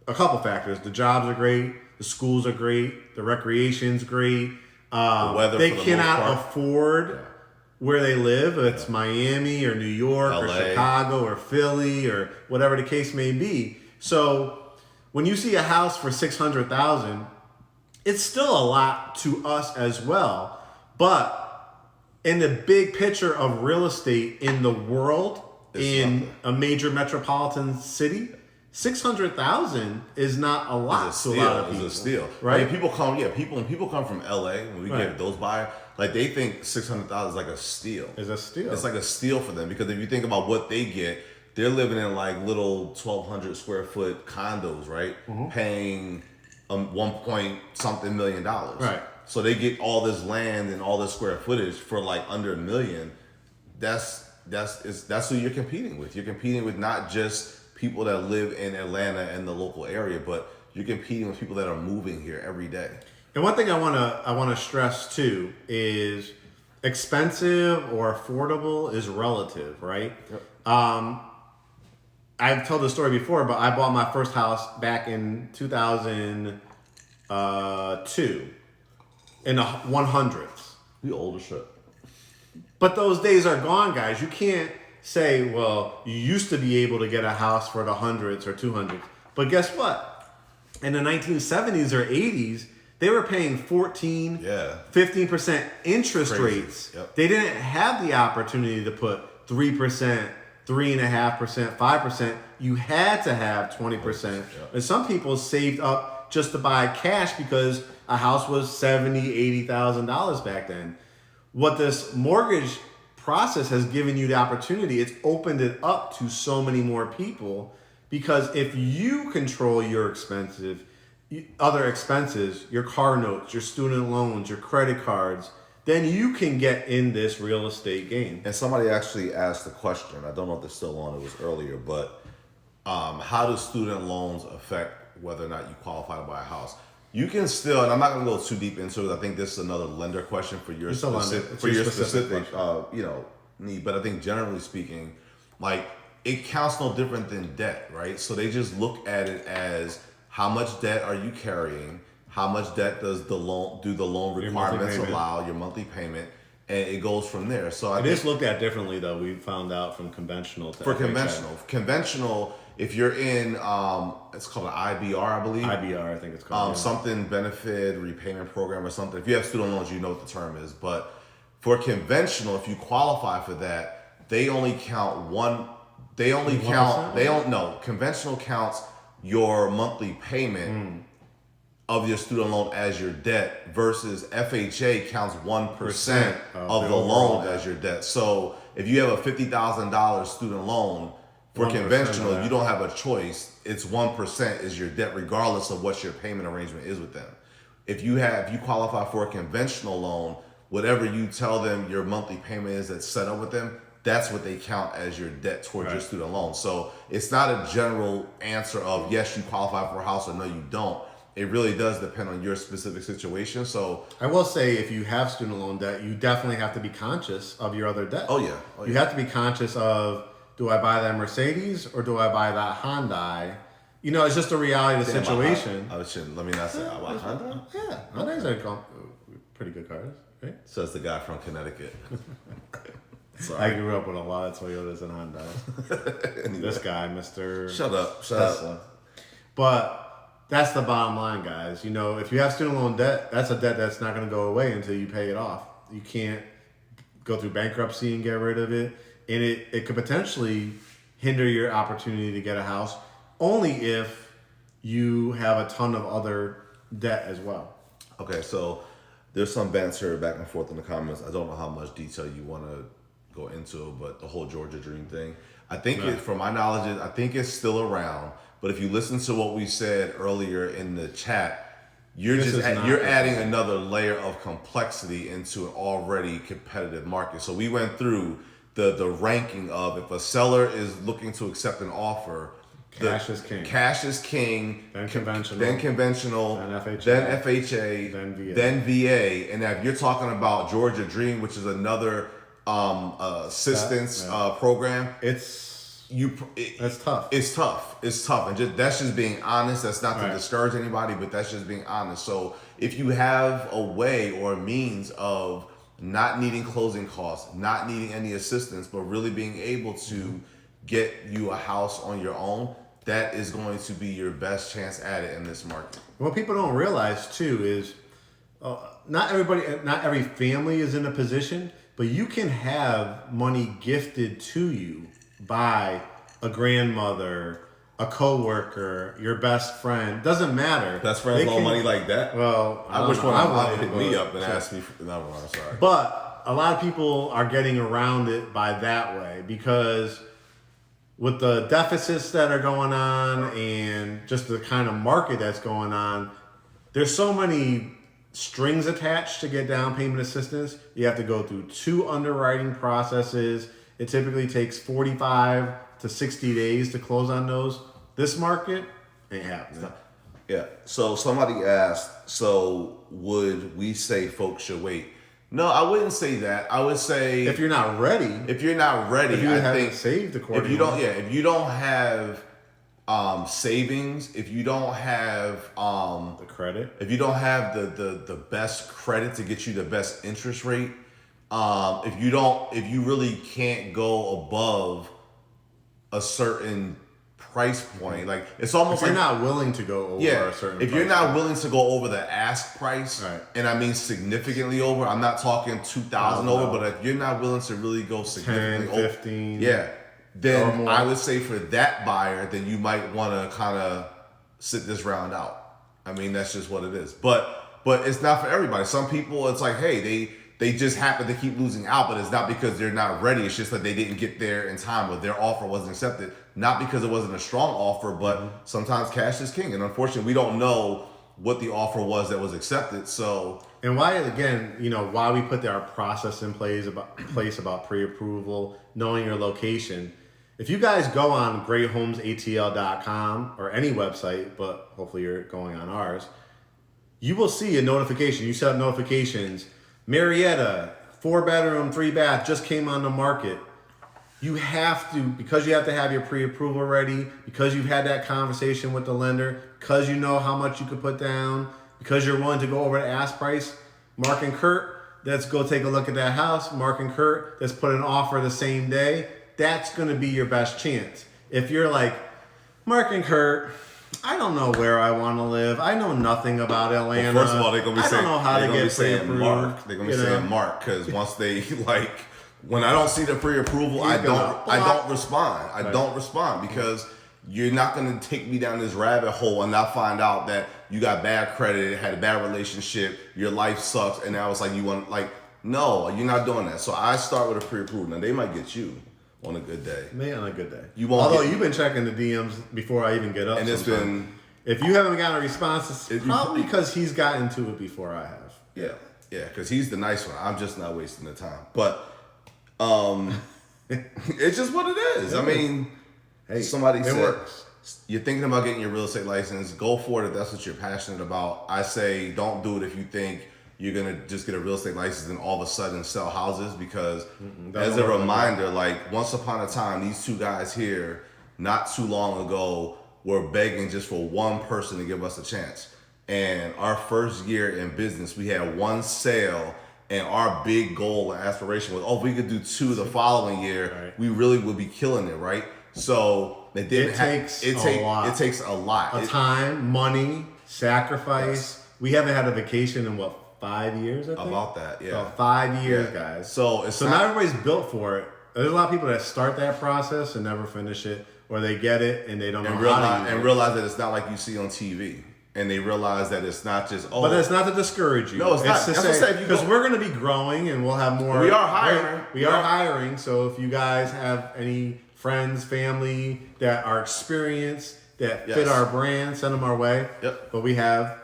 a couple factors. The jobs are great, the schools are great, the recreation's great. The weather they for the cannot most part. afford where they live. It's Miami or New York LA. or Chicago or Philly or whatever the case may be. So when you see a house for $600,000, it's still a lot to us as well. But in the big picture of real estate in the world, in a major metropolitan city, 600,000 is not a lot to a lot of people. It's a steal, right? When people come from LA, when we get those buyers, like they think 600,000 is like a steal. It's a steal. It's like a steal for them because if you think about what they get, they're living in like little 1,200 square foot condos, right? Mm-hmm. Paying $1 million. Right. So they get all this land and all this square footage for like under $1 million. That's who you're competing with. You're competing with not just people that live in Atlanta and the local area, but you're competing with people that are moving here every day. And one thing I wanna stress too is expensive or affordable is relative, right? Yep. I've told the story before, but I bought my first house back in 2002 in the 100s. You old as shit. But those days are gone, guys. You can't say, well, you used to be able to get a house for the hundreds or 200s. But guess what? In the 1970s or 80s, they were paying 14, 15% interest rates. Yep. They didn't have the opportunity to put 3%, 3.5%, 5%. You had to have 20%. Yep. And some people saved up just to buy cash because a house was $70,000, $80,000 back then. What this mortgage process has given you the opportunity, it's opened it up to so many more people because if you control your other expenses, your car notes, your student loans, your credit cards, then you can get in this real estate game. And somebody actually asked the question, I don't know if they're still on, it was earlier, but how do student loans affect whether or not you qualify to buy a house? You can still, and I'm not going to go too deep into it. I think this is another lender question for your specific need. But I think generally speaking, like it counts no different than debt, right? So they just look at it as how much debt are you carrying? How much debt does the loan requirements allow? Your monthly payment, and it goes from there. So it is looked at differently, though. We found out from conventional to conventional. If you're in, it's called an IBR, I believe. IBR, I think it's called. Something benefit repayment program or something. If you have student loans, you know what the term is. But for conventional, if you qualify for that, they only count one. They only count. They don't know. Conventional counts your monthly payment of your student loan as your debt versus FHA counts 1% of the loan as your debt. So if you have a $50,000 student loan. For conventional, you don't have a choice. It's 1% is your debt, regardless of what your payment arrangement is with them. If you qualify for a conventional loan, whatever you tell them your monthly payment is that's set up with them, that's what they count as your debt towards your student loan. So it's not a general answer of yes, you qualify for a house or no, you don't. It really does depend on your specific situation. So I will say, if you have student loan debt, you definitely have to be conscious of your other debt. Oh yeah. You have to be conscious of, do I buy that Mercedes or do I buy that Hyundai? You know, it's just a reality of the situation. Let me not say I buy Hyundai. Yeah, Hyundais are pretty good cars, right? Says the guy from Connecticut. I grew up with a lot of Toyotas and Hyundais. Anyway. This guy, Mr. Shut up. But that's the bottom line, guys. You know, if you have student loan debt, that's a debt that's not going to go away until you pay it off. You can't go through bankruptcy and get rid of it. and it could potentially hinder your opportunity to get a house only if you have a ton of other debt as well. Okay, so there's some banter back and forth in the comments. I don't know how much detail you want to go into, but the whole Georgia Dream thing, I think from my knowledge, I think it's still around. But if you listen to what we said earlier in the chat, you're adding another layer of complexity into an already competitive market. So we went through the ranking of if a seller is looking to accept an offer, Cash is king. Cash is king. Then conventional. Then conventional. Then FHA. Then FHA. Then VA. Then VA. And if you're talking about Georgia Dream, which is another assistance program, it's tough. It's tough. It's tough, and that's just being honest. That's not to discourage anybody, but that's just being honest. So if you have a way or a means of not needing closing costs, not needing any assistance, but really being able to get you a house on your own, that is going to be your best chance at it in this market. What people don't realize too is not every family is in a position, but you can have money gifted to you by a grandmother, a coworker, your best friend. Doesn't matter. Best friends loan money like that? Well, I wish one of them would hit me up and ask me. No, I'm sorry. But a lot of people are getting around it by that way because with the deficits that are going on and just the kind of market that's going on, there's so many strings attached to get down payment assistance. You have to go through 2 underwriting processes. It typically takes 45 to 60 days to close on those. This market ain't happening. Yeah. So somebody asked, so would we say folks should wait? No, I wouldn't say that. I would say if you're not ready, if you haven't saved accordingly, if you don't have savings, if you don't have the credit, if you don't have the best credit to get you the best interest rate, if you really can't go above a certain price point, like it's almost if like you're not willing to go over a certain if price you're not point. willing to go over the ask price, right. And I mean significantly over, I'm not talking 2,000 over, but if you're not willing to really go significantly 10, 15, over, then I would say for that buyer, then you might want to kind of sit this round out. I mean, that's just what it is. But it's not for everybody. Some people, it's like, hey, they just happen to keep losing out, but it's not because they're not ready. It's just that they didn't get there in time, or their offer wasn't accepted. Not because it wasn't a strong offer, but sometimes cash is king. And unfortunately, we don't know what the offer was that was accepted. So, and why, again, why we put our process in place about pre-approval, knowing your location. If you guys go on GreatHomesATL.com or any website, but hopefully you're going on ours, you will see a notification. You set up notifications. Marietta, 4-bedroom, 3-bath, just came on the market. You have to, because you have to have your pre-approval ready, because you've had that conversation with the lender, because you know how much you could put down, because you're willing to go over the ask price. Mark and Curt, let's go take a look at that house. Mark and Curt, let's put an offer the same day. That's going to be your best chance. If you're like, Mark and Curt, I don't know where I want to live. I know nothing about Atlanta. Well, first of all, they're going to be saying, I don't know how to get pre-approved. Mark. They're going to be saying Mark, because once they when I don't see the pre-approval, I don't respond. I don't respond because you're not going to take me down this rabbit hole and not find out that you got bad credit, had a bad relationship, your life sucks, and now it's like you want, no, you're not doing that. So I start with a pre-approval. Now, they might get you on a good day. Me on a good day. You won't. Although you've been checking the DMs before I even get up. And it's been. If you haven't gotten a response, it's probably because he's gotten to it before I have. Yeah, because he's the nice one. I'm just not wasting the time. But it's just what it is. I mean, hey, somebody said works. You're thinking about getting your real estate license. Go for it if that's what you're passionate about. I say don't do it if you think you're going to just get a real estate license and all of a sudden sell houses, because as a reminder, once upon a time, these two guys here not too long ago were begging just for one person to give us a chance. And our first year in business, we had one sale, and our big goal and aspiration was, if we could do 2 the following year, we really would be killing it, right? So it takes a lot. Of time, money, sacrifice. Yes. We haven't had a vacation in 5 years, I think? About that, yeah. About 5 years, guys. So not everybody's built for it. There's a lot of people that start that process and never finish it, or they get it and they don't know how to use it. And realize that it's not like you see on TV. And they realize that it's not just, But that's not to discourage you. No, it's not. To say, because we're going to be growing and we'll have more. We are hiring. We are hiring. So if you guys have any friends, family that are experienced, that fit our brand, send them our way. Yep. But we have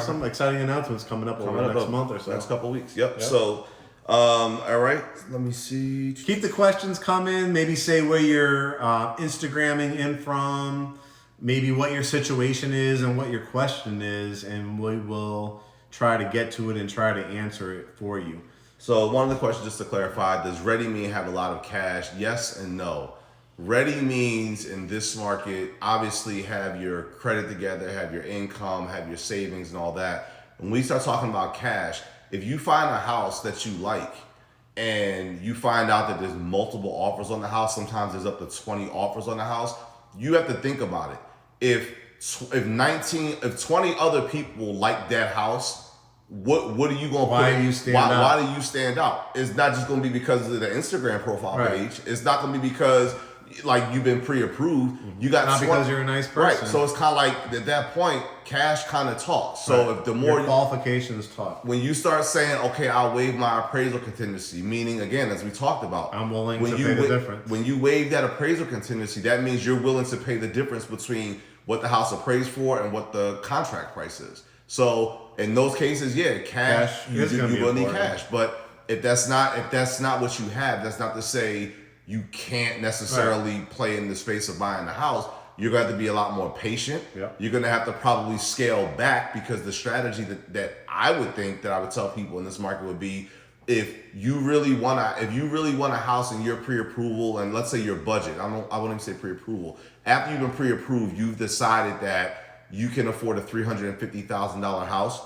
some exciting announcents coming up over the next month or so. Next couple of weeks. Yep. So, all right. Let me see. Keep the questions coming. Maybe say where you're Instagramming in from. Maybe what your situation is and what your question is, and we will try to get to it and try to answer it for you. So one of the questions, just to clarify, does ready mean have a lot of cash? Yes and no. Ready means in this market, obviously have your credit together, have your income, have your savings and all that. When we start talking about cash, if you find a house that you like and you find out that there's multiple offers on the house, sometimes there's up to 20 offers on the house, you have to think about it. If 20 other people like that house, what are you gonna why do you stand out? Why do you stand out? It's not just gonna be because of the Instagram profile page. It's not gonna be because like you've been pre-approved. You got not because you're a nice person. Right. So it's kind of like at that point, cash kind of talks. So if the more your qualifications talk. When you start saying, okay, I'll waive my appraisal contingency, meaning again, as we talked about, I'm willing to pay the difference. When you waive that appraisal contingency, that means you're willing to pay the difference between what the house appraised for and what the contract price is. So in those cases, cash you will need cash. But if that's not what you have, that's not to say you can't necessarily play in the space of buying the house. You're going to have to be a lot more patient. Yep. You're going to have to probably scale back because the strategy that I would think that I would tell people in this market would be if you really want a house and you're pre-approval and let's say your budget, I wouldn't even say pre-approval. After you've been pre-approved, you've decided that you can afford a $350,000 house.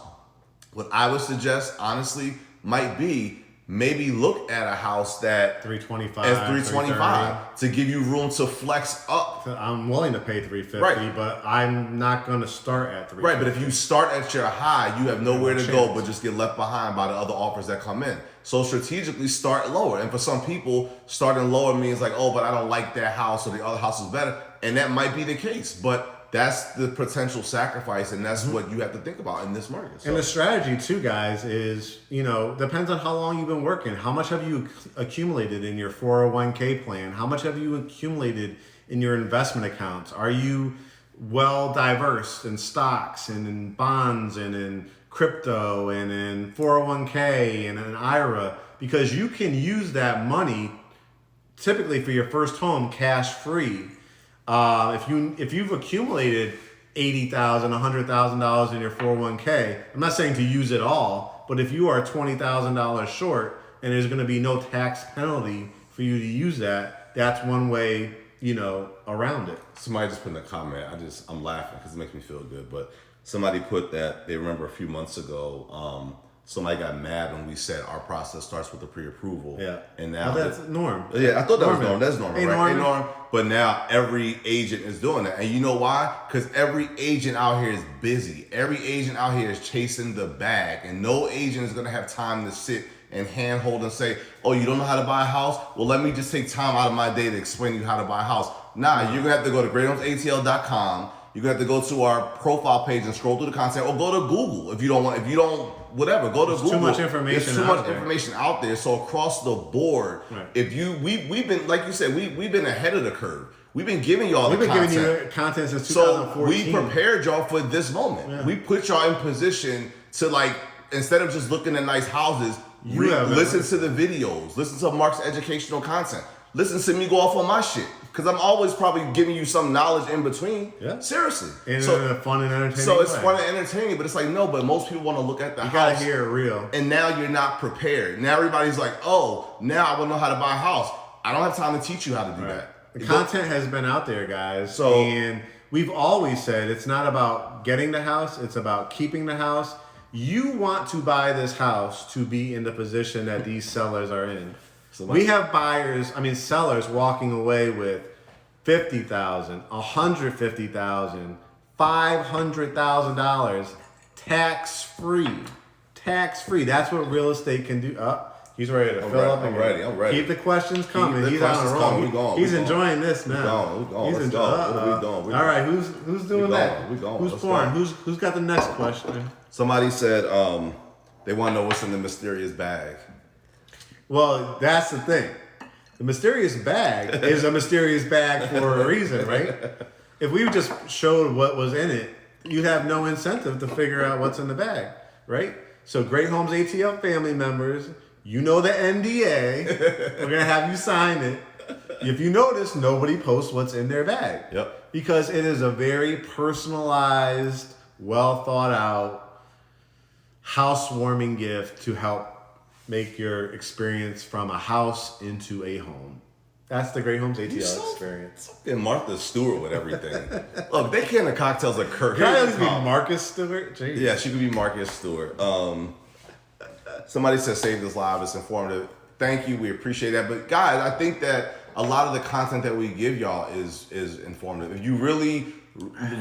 What I would suggest, honestly, might be maybe look at a house that $325 to give you room to flex up. I'm willing to pay $350, but I'm not going to start at $350. Right, but if you start at your high, you have nowhere to go but just get left behind by the other offers that come in. So strategically start lower. And for some people, starting lower means like, oh, but I don't like that house or the other house is better. And that might be the case, but that's the potential sacrifice, and that's what you have to think about in this market. So. And the strategy too, guys, is, depends on how long you've been working. How much have you accumulated in your 401k plan? How much have you accumulated in your investment accounts? Are you well diverse in stocks and in bonds and in crypto and in 401k and in IRA? Because you can use that money typically for your first home cash free. If you've accumulated $80,000, $100,000 in your 401k, I'm not saying to use it all, but if you are $20,000 short and there's going to be no tax penalty for you to use that, that's one way, around it. Somebody just put in a comment. I'm laughing because it makes me feel good, but somebody put that they remember a few months ago, somebody got mad when we said our process starts with the pre-approval. Yeah. And now that's norm. Yeah, I thought that was normal. That's normal, hey, right? Hey, norm. But now every agent is doing that. And you know why? Because every agent out here is busy. Every agent out here is chasing the bag. And no agent is going to have time to sit and handhold and say, oh, you don't know how to buy a house? Well, let me just take time out of my day to explain to you how to buy a house. Nah, you're going to have to go to GreatHomesATL.com. You're going to have to go to our profile page and scroll through the content, or go to Google if you don't, whatever, go to Google. Too much information. There's too much information out there. So across the board, if we've been, like you said, we've been ahead of the curve. We've been giving y'all the content. We've been giving you content since 2014. So we prepared y'all for this moment. Yeah. We put y'all in position to instead of just looking at nice houses, listen to the videos, listen to Mark's educational content. Listen to me go off on my shit. Because I'm always probably giving you some knowledge in between. Yeah. Seriously. In a fun and entertaining So it's fun and entertaining, but it's like, no, but most people want to look at the house. You got to hear it real. And now you're not prepared. Now everybody's like, oh, now I want to know how to buy a house. I don't have time to teach you how to do that. The content has been out there, guys. And we've always said it's not about getting the house. It's about keeping the house. You want to buy this house to be in the position that these sellers are in. We have sellers walking away with $50,000, $150,000, $500,000 tax free. Tax free. That's what real estate can do. He's ready to fill up. I'm ready. Keep the questions coming. He's on a roll. He's enjoying this now. We're going. Let's go. What are we doing? All right, who's doing that? We're going. Who's pouring? Who's got the next question? Somebody said they want to know what's in the mysterious bag. Well, that's the thing. The mysterious bag is a mysterious bag for a reason, right? If we just showed what was in it, you'd have no incentive to figure out what's in the bag, right? So GreatHomesATL family members, you know the NDA. We're going to have you sign it. If you notice, nobody posts what's in their bag. Yep. Because it is a very personalized, well thought out housewarming gift to help make your experience from a house into a home. That's the GreatHomesATL experience. And Martha Stewart with everything. Look, they can the cocktails of Curt. Can I at least be Marcus Stewart? Jeez. Yeah, she could be Marcus Stewart. Somebody said save this live. It's informative. Thank you. We appreciate that. But guys, I think that a lot of the content that we give y'all is informative. If you really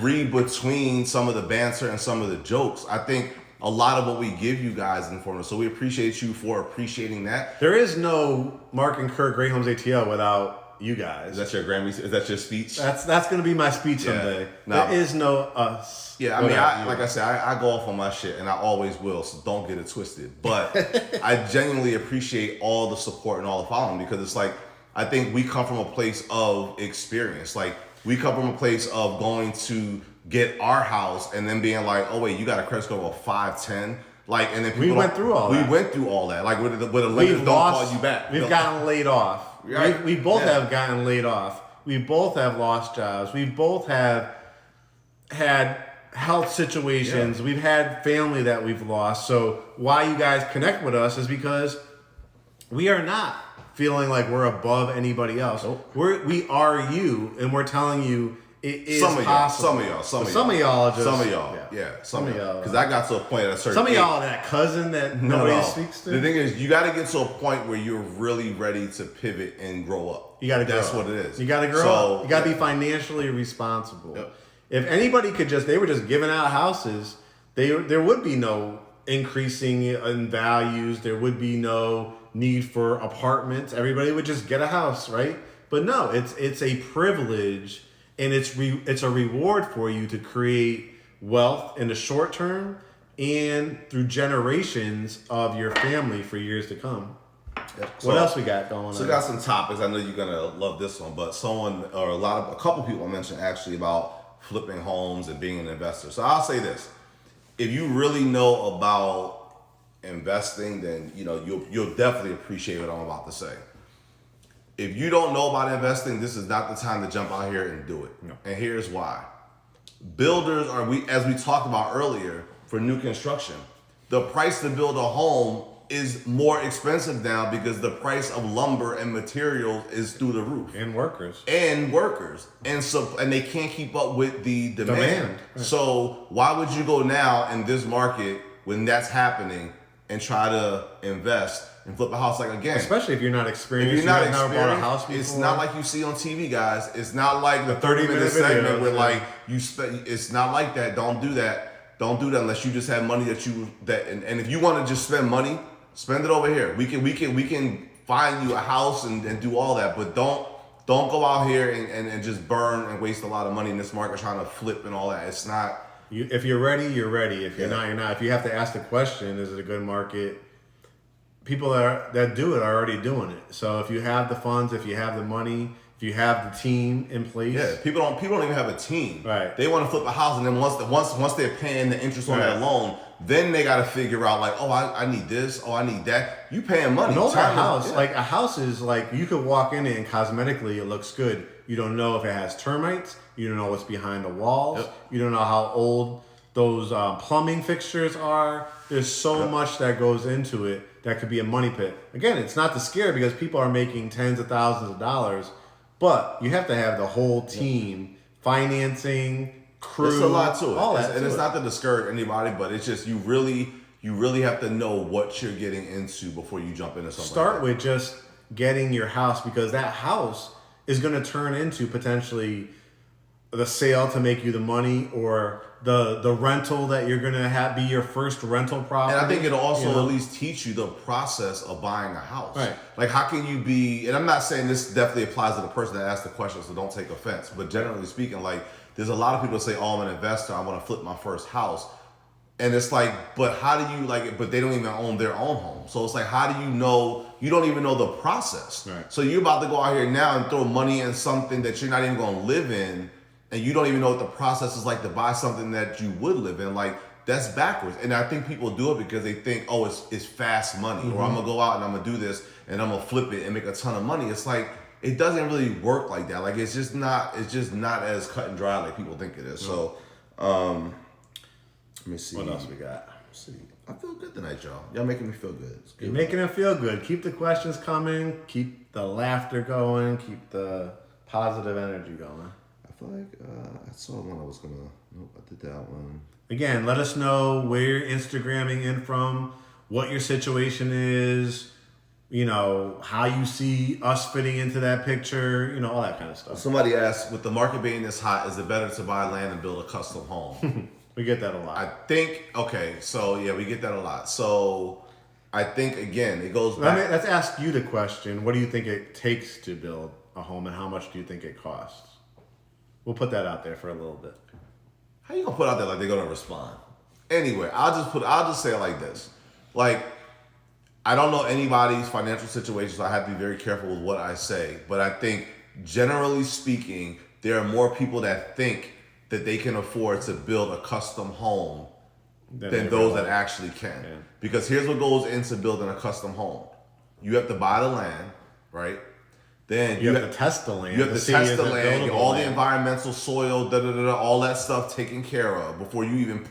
read between some of the banter and some of the jokes, I think a lot of what we give you guys is informative. So we appreciate you for appreciating that. There is no Mark and Curt GreatHomesATL without you guys. Is that your Grammy? Is that your speech? That's going to be my speech someday. There is no us. Yeah, I mean, like I said, I go off on my shit, and I always will, so don't get it twisted. But I genuinely appreciate all the support and all the following, because it's like, I think we come from a place of experience. Like, we come from a place of going to get our house and then being like, oh wait, you got a credit score of 510. Like, and then people we went through all that. We went through all that. Like, with the lenders don't call you back. We've gotten laid off. Right? We both have gotten laid off. We both have lost jobs. We both have had health situations. We've had family that we've lost. So why you guys connect with us is because we are not feeling like we're above anybody else. Nope. We are you, and we're telling you it is possible. Some of y'all. Because I got to a point at a certain Some of y'all are that cousin that nobody speaks to. The thing is, you got to get to a point where you're really ready to pivot and grow up. You got to grow That's up. what it is. You got to grow up. You got to be financially responsible. Yep. If anybody they were just giving out houses, there would be no increasing in values. There would be no need for apartments. Everybody would just get a house, right? But no, it's a privilege. And it's a reward for you to create wealth in the short term and through generations of your family for years to come. Yep. What else we got going on? So we got some topics. I know you're gonna love this one, but a couple people mentioned actually about flipping homes and being an investor. So I'll say this: if you really know about investing, then you'll definitely appreciate what I'm about to say. If you don't know about investing, this is not the time to jump out here and do it. No. And here's why. Builders as we talked about earlier, for new construction, the price to build a home is more expensive now because the price of lumber and materials is through the roof. And workers. And they can't keep up with the demand. Right. So why would you go now in this market when that's happening and try to invest and flip a house? Like, again, especially if you're not experienced. If you're not experienced, bought a house before. It's not like you see on TV, guys. It's not like the 30-minute segment where like you spend. It's not like that. Don't do that. Don't do that unless you just have money and if you want to just spend money, spend it over here. We can find you a house and do all that, but don't go out here and just burn and waste a lot of money in this market trying to flip and all that. It's not. If you're ready, you're ready. If you're not, you're not. If you have to ask the question, is it a good market? People that do it are already doing it. So if you have the funds, if you have the money, if you have the team in place. Yeah, people don't even have a team. Right. They want to flip a house, and then once they're paying the interest on that loan, then they got to figure out like, oh, I need this, oh, I need that. You paying money. Like a house is like, you could walk in it and cosmetically it looks good. You don't know if it has termites. You don't know what's behind the walls. Yep. You don't know how old those plumbing fixtures are. There's so much that goes into it that could be a money pit. Again, it's not to scare because people are making tens of thousands of dollars, but you have to have the whole team, financing, crew. There's a lot to it. All that and it's not to discourage anybody, but it's just you really have to know what you're getting into before you jump into something. Start with just getting your house, because that house is going to turn into potentially the sale to make you the money, or the rental that you're gonna have be your first rental property. And I think it'll also at least teach you the process of buying a house. Right. Like, how can you be? And I'm not saying this definitely applies to the person that asked the question, so don't take offense. But generally speaking, like, there's a lot of people that say, "Oh, I'm an investor. I want to flip my first house." And it's like, but how do you like? But they don't even own their own home. So it's like, how do you know? You don't even know the process. Right. So you're about to go out here now and throw money in something that you're not even going to live in, and you don't even know what the process is like to buy something that you would live in. Like, that's backwards. And I think people do it because they think, oh, it's fast money, or I'm gonna go out and I'm gonna do this and I'm gonna flip it and make a ton of money. It's like, it doesn't really work like that. Like, it's just not as cut and dry like people think it is. So, let me see. What else we got? Let's see. I feel good tonight, y'all. Y'all making me feel good. You're making it feel good. Keep the questions coming. Keep the laughter going. Keep the positive energy going. I feel like I saw one I was gonna. Nope, I did that one. Again, let us know where you're Instagramming in from, what your situation is, how you see us fitting into that picture, all that kind of stuff. Somebody asked, with the market being this hot, is it better to buy land and build a custom home? We get that a lot. I think, okay, so yeah, we get that a lot. So I think, again, it goes back. Let's ask you the question. What do you think it takes to build a home, and how much do you think it costs? We'll put that out there for a little bit. How you gonna put out there like they're gonna respond? Anyway, I'll just say it like this. Like, I don't know anybody's financial situation, so I have to be very careful with what I say. But I think, generally speaking, there are more people that think that they can afford to build a custom home than those that actually can. Yeah. Because here's what goes into building a custom home. You have to buy the land, right? Then you have to test the land. You have to test the land, get all the environmental, soil, all that stuff taken care of before you even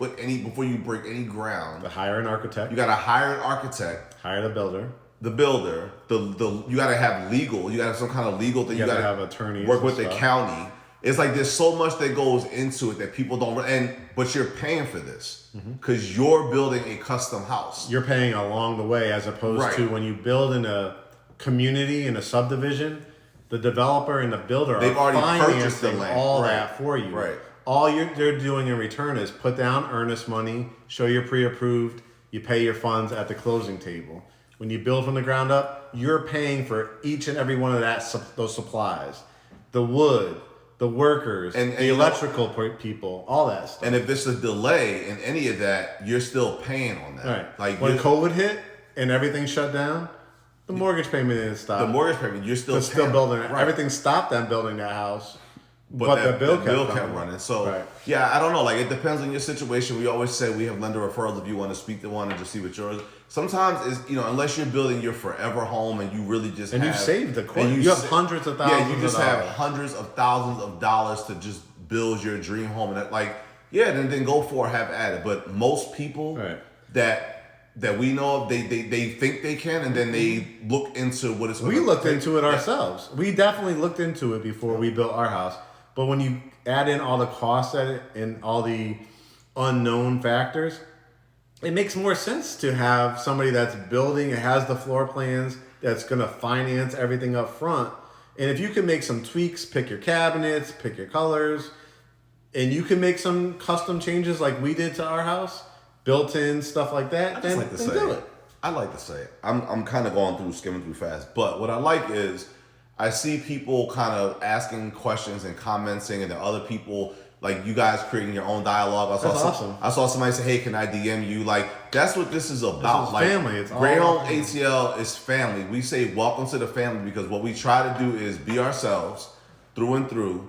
before you break any ground. To hire an architect. You got to hire an architect. Hire the builder. You got to have legal. You got to have some kind of legal thing. You got to have attorneys. Work with the county. It's like there's so much that goes into it that people don't. But you're paying for this because you're building a custom house. You're paying along the way, as opposed to when you build in a community, in a subdivision, the developer and the builder they've are already purchased the land. All that for you. Right. All they're doing in return is put down earnest money, show you're pre-approved, you pay your funds at the closing table. When you build from the ground up, you're paying for each and every one of those supplies, the wood, the workers, and the electrical people, all that stuff. And if it's a delay in any of that, you're still paying on that. Right. Like, when COVID hit and everything shut down, the mortgage payment didn't stop. The mortgage payment, you're still building it. Right. Everything stopped them building that house. But the bill kept running. So, yeah, I don't know. Like, it depends on your situation. We always say we have lender referrals if you want to speak to one and just see what yours. Sometimes it's, unless you're building your forever home and you really just you saved the coin. You have hundreds of thousands. Yeah, you just have hundreds of thousands of dollars to just build your dream home. And that, like, yeah, then go for it, have at it. But most people that we know of, they think they can, and then they look into what it's going to We looked into it ourselves. We definitely looked into it before we built our house. But when you add in all the costs at it and all the unknown factors, it makes more sense to have somebody that's building, it has the floor plans, that's going to finance everything up front. And if you can make some tweaks, pick your cabinets, pick your colors, and you can make some custom changes like we did to our house, built-in stuff like that, then do it. I like to say it. I'm kind of skimming through fast. But what I like is I see people kind of asking questions and commenting, and then other people, like you guys, creating your own dialogue. Awesome. I saw somebody say, "Hey, can I DM you?" Like, that's what this is about. This is family. It's Great Home ATL is family. We say welcome to the family because what we try to do is be ourselves through and through.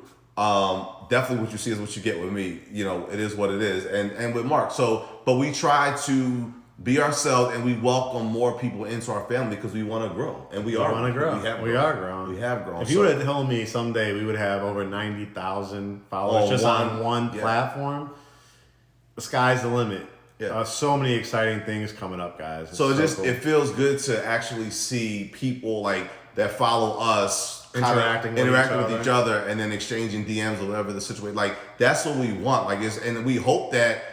Definitely what you see is what you get with me. It is what it is, and with Mark. So, but we try to be ourselves, and we welcome more people into our family because we want to grow, and we want to grow. We are growing. We have grown. If you would have told me someday we would have over 90,000 followers on one platform, the sky's the limit. Yeah. So many exciting things coming up, guys. It's so cool. It feels good to actually see people like that follow us interacting with each other, and then exchanging DMs or whatever the situation. Like, that's what we want. And we hope that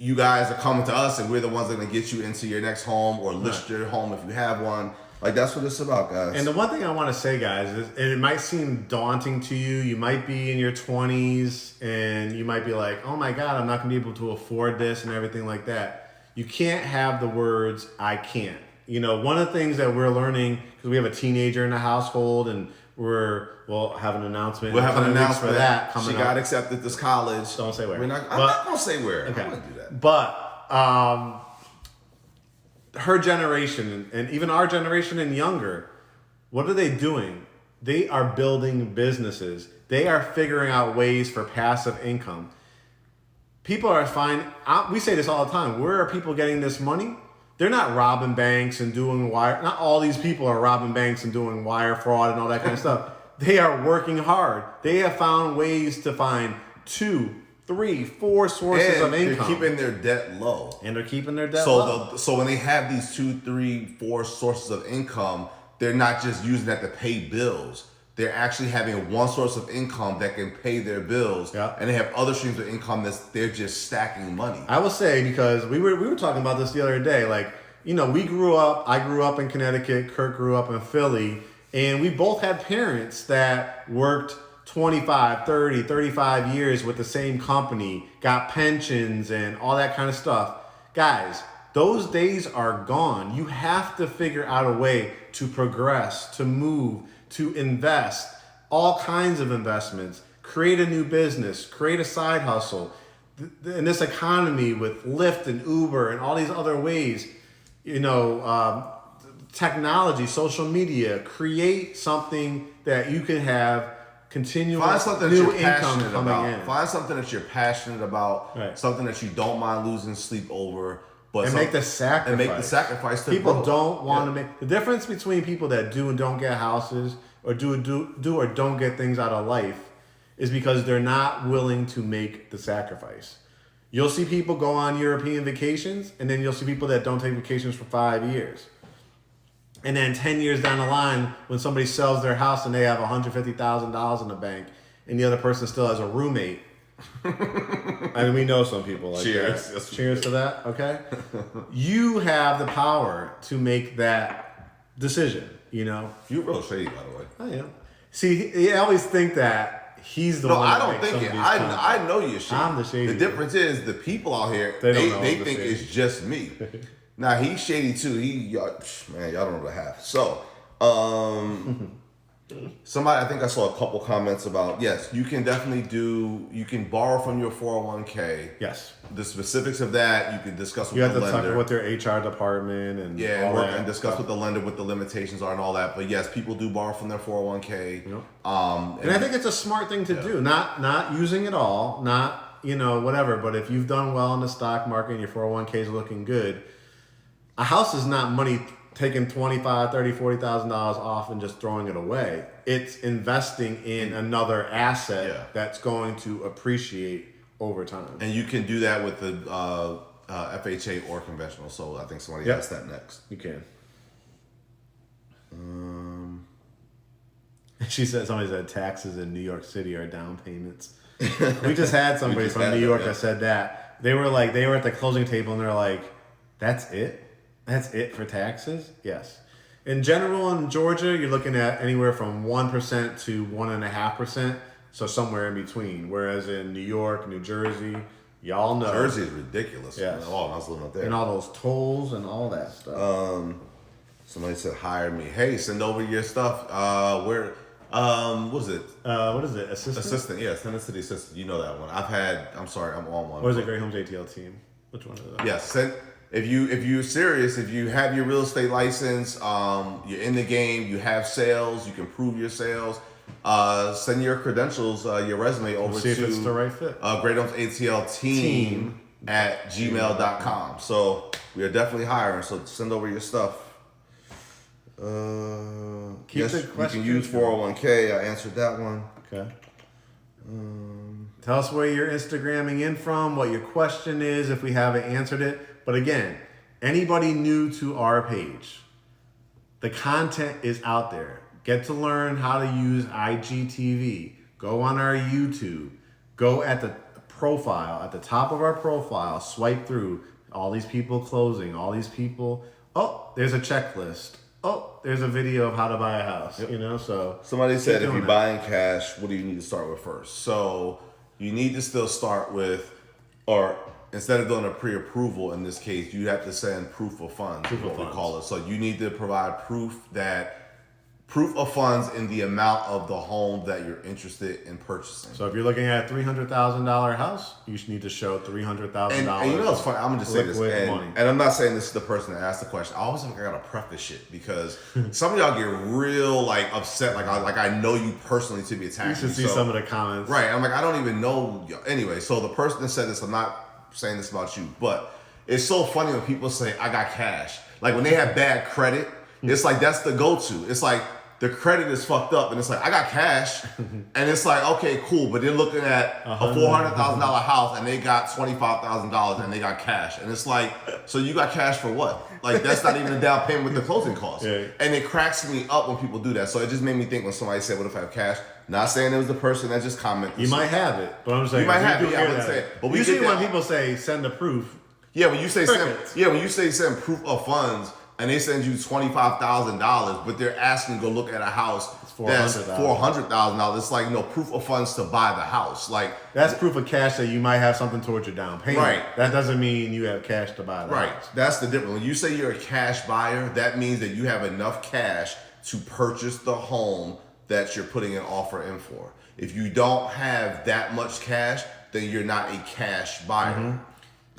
you guys are coming to us, and we're the ones that are going to get you into your next home or list your home if you have one. Like, that's what it's about, guys. And the one thing I want to say, guys, is, and it might seem daunting to you. You might be in your 20s and you might be like, oh my God, I'm not going to be able to afford this and everything like that. You can't have the words, I can't. You know, one of the things that we're learning, because we have a teenager in the household and we'll have an announcement. We'll have an announcement for that coming up. She got accepted this college. Don't say where. I'm not going to say where. Okay. I'm going to do that. But her generation and even our generation and younger, what are they doing? They are building businesses. They are figuring out ways for passive income. People are we say this all the time. Where are people getting this money? They're not robbing banks and doing wire. Not all these people are robbing banks and doing wire fraud and all that kind of stuff. They are working hard. They have found ways to find 2, 3, 4 sources of income. They're keeping their debt low. So when they have these 2, 3, 4 sources of income, they're not just using that to pay bills. They're actually having one source of income that can pay their bills, and they have other streams of income they're just stacking money. I will say, because we were talking about this the other day, like, you know, I grew up in Connecticut, Curt grew up in Philly, and we both had parents that worked 25, 30, 35 years with the same company, got pensions and all that kind of stuff. Guys, those days are gone. You have to figure out a way to progress, to move, to invest, all kinds of investments, create a new business, create a side hustle. In this economy with Lyft and Uber and all these other ways, you know, technology, social media, create something that you can have continual new income coming in. Find something that you're passionate about, something that you don't mind losing sleep over. Make the sacrifice. People don't want to make the difference between people that do and don't get houses or do or don't get things out of life is because they're not willing to make the sacrifice. You'll see people go on European vacations, and then you'll see people that don't take vacations for 5 years. And then 10 years down the line, when somebody sells their house and they have $150,000 in the bank, and the other person still has a roommate. And we know some people like Cheers. that. Cheers to that, okay? You have the power to make that decision, you know? You're real shady, by the way. I am. See, I always think that he's the one. No, I don't think it. I know you're shady. I'm the shady. The difference is the people out here, they think it's just me. Now, he's shady too. Y'all don't know the half. So, somebody, I think I saw a couple comments about, yes, you can borrow from your 401k. Yes. The specifics of that, you can discuss with the lender. You have to talk with their HR department and and discuss with the lender what the limitations are and all that. But yes, people do borrow from their 401k. Yep. And I think it's a smart thing to do. Not using it all, not, whatever. But if you've done well in the stock market and your 401k is looking good, a house is not money taking $25,000, $30,000, $40,000 off and just throwing it away. It's investing in another asset that's going to appreciate over time. And you can do that with the FHA or conventional. So I think somebody asked that next. You can. Somebody said taxes in New York City are down payments. We just had somebody from New York that said that. They were at the closing table and they're like, that's it? That's it for taxes? Yes. In general, in Georgia, you're looking at anywhere from 1% to 1.5%, so somewhere in between. Whereas in New York, New Jersey, y'all know. Jersey is ridiculous. Yes. Oh, I was living up there. And all those tolls and all that stuff. Somebody said, hire me. Hey, send over your stuff. What is it? What is it? Assistant? Yeah, send it to the assistant. You know that one. I'm on one. Or is it GreatHomesATL team? Which one is it? Yes, If you're serious, if you have your real estate license, you're in the game, you have sales, you can prove your sales, send your credentials, your resume over see if it's the right fit. GreatHomesATL team at gmail.com. So we are definitely hiring. So send over your stuff. Yes, you can use 401k. I answered that one. Okay. Tell us where you're Instagramming in from, what your question is, if we haven't answered it. But again, anybody new to our page, the content is out there. Get to learn how to use IGTV. Go on our YouTube. Go at the profile, at the top of our profile, swipe through all these people closing, all these people. Oh, there's a checklist. oh, there's a video of how to buy a house. Yep. You know, so Somebody said if you're that. buying cash, what do you need to start with first? So you need to still start with, or instead of doing a pre-approval in this case, you have to send proof of funds. Proof of we funds. call it. So you need to provide proof of funds in the amount of the home that you're interested in purchasing. So if you're looking at a $300,000 house, you should need to show $300,000. And you know what's funny? I'm gonna just say this, money. and I'm not saying this is the person that asked the question. I always think I gotta preface shit because some of y'all get real like upset, like I know you personally to be attacking. You should see some of the comments, right? I'm like, I don't even know. Anyway, so the person that said this, I'm not saying this about you, but it's so funny when people say I got cash. Like when they have bad credit, it's like that's the go-to. It's like the credit is fucked up, and it's like I got cash, and it's like okay, cool, but they're looking at a $400,000 house, and they got $25,000, and they got cash, and it's like, so you got cash for what? Like that's not even a down payment with the closing costs, Yeah. and it cracks me up when people do that. So it just made me think when somebody said, "What if I have cash?" Not saying it was the person that just commented. You might have it, but I'm saying you might have it. Yeah, I wouldn't say it. But we usually get when that- people say send the proof, Yeah, when you say Crickets. send proof of funds and they send you $25,000, but they're asking to go look at a house that's $400,000. It's like proof of funds to buy the house. Like that's proof of cash that you might have something towards your down payment. Right. That doesn't mean you have cash to buy the right, house. that's the difference. When you say you're a cash buyer, that means that you have enough cash to purchase the home that you're putting an offer in for. If you don't have that much cash, then you're not a cash buyer. Mm-hmm.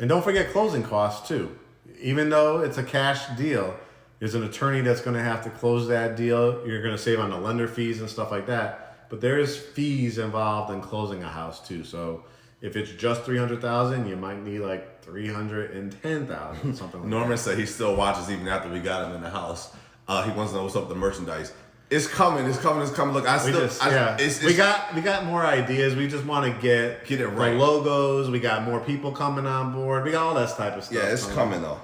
And don't forget closing costs too. Even though it's a cash deal, there's an attorney that's going to have to close that deal. You're going to save on the lender fees and stuff like that. But there's fees involved in closing a house too. So if it's just $300,000, you might need like $310,000, something like Norman that. said he still watches even after we got him in the house. He wants to know what's up with the merchandise. It's coming. Look, We got more ideas. We just want to get it right. The logos. We got more people coming on board. We got all that type of stuff. Yeah, it's coming though.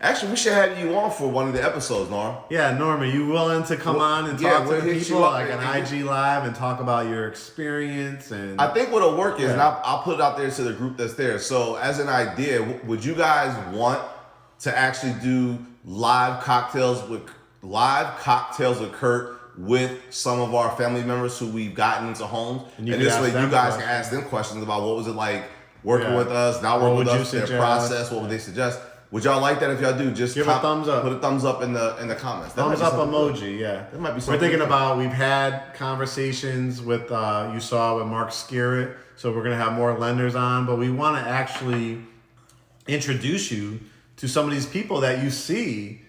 Actually, we should have you on for one of the episodes, Norm. Yeah, Norm, are you willing to come on and talk to the people like an IG Live and talk about your experience? And I think what'll work is, and I'll put it out there to the group that's there. So as an idea, would you guys want to actually do live cocktails with Curt with some of our family members who we've gotten into homes? And this way you guys can ask them questions about what was it like working with us, not working with us, their process, what would they suggest? Would y'all like that? If y'all do, just give a thumbs up. Put a thumbs up in the comments. Thumbs up emoji, yeah. That might be We're something. thinking about, we've had conversations with, you saw with Mark Skerritt, so we're going to have more lenders on, but we want to actually introduce you to some of these people that you see.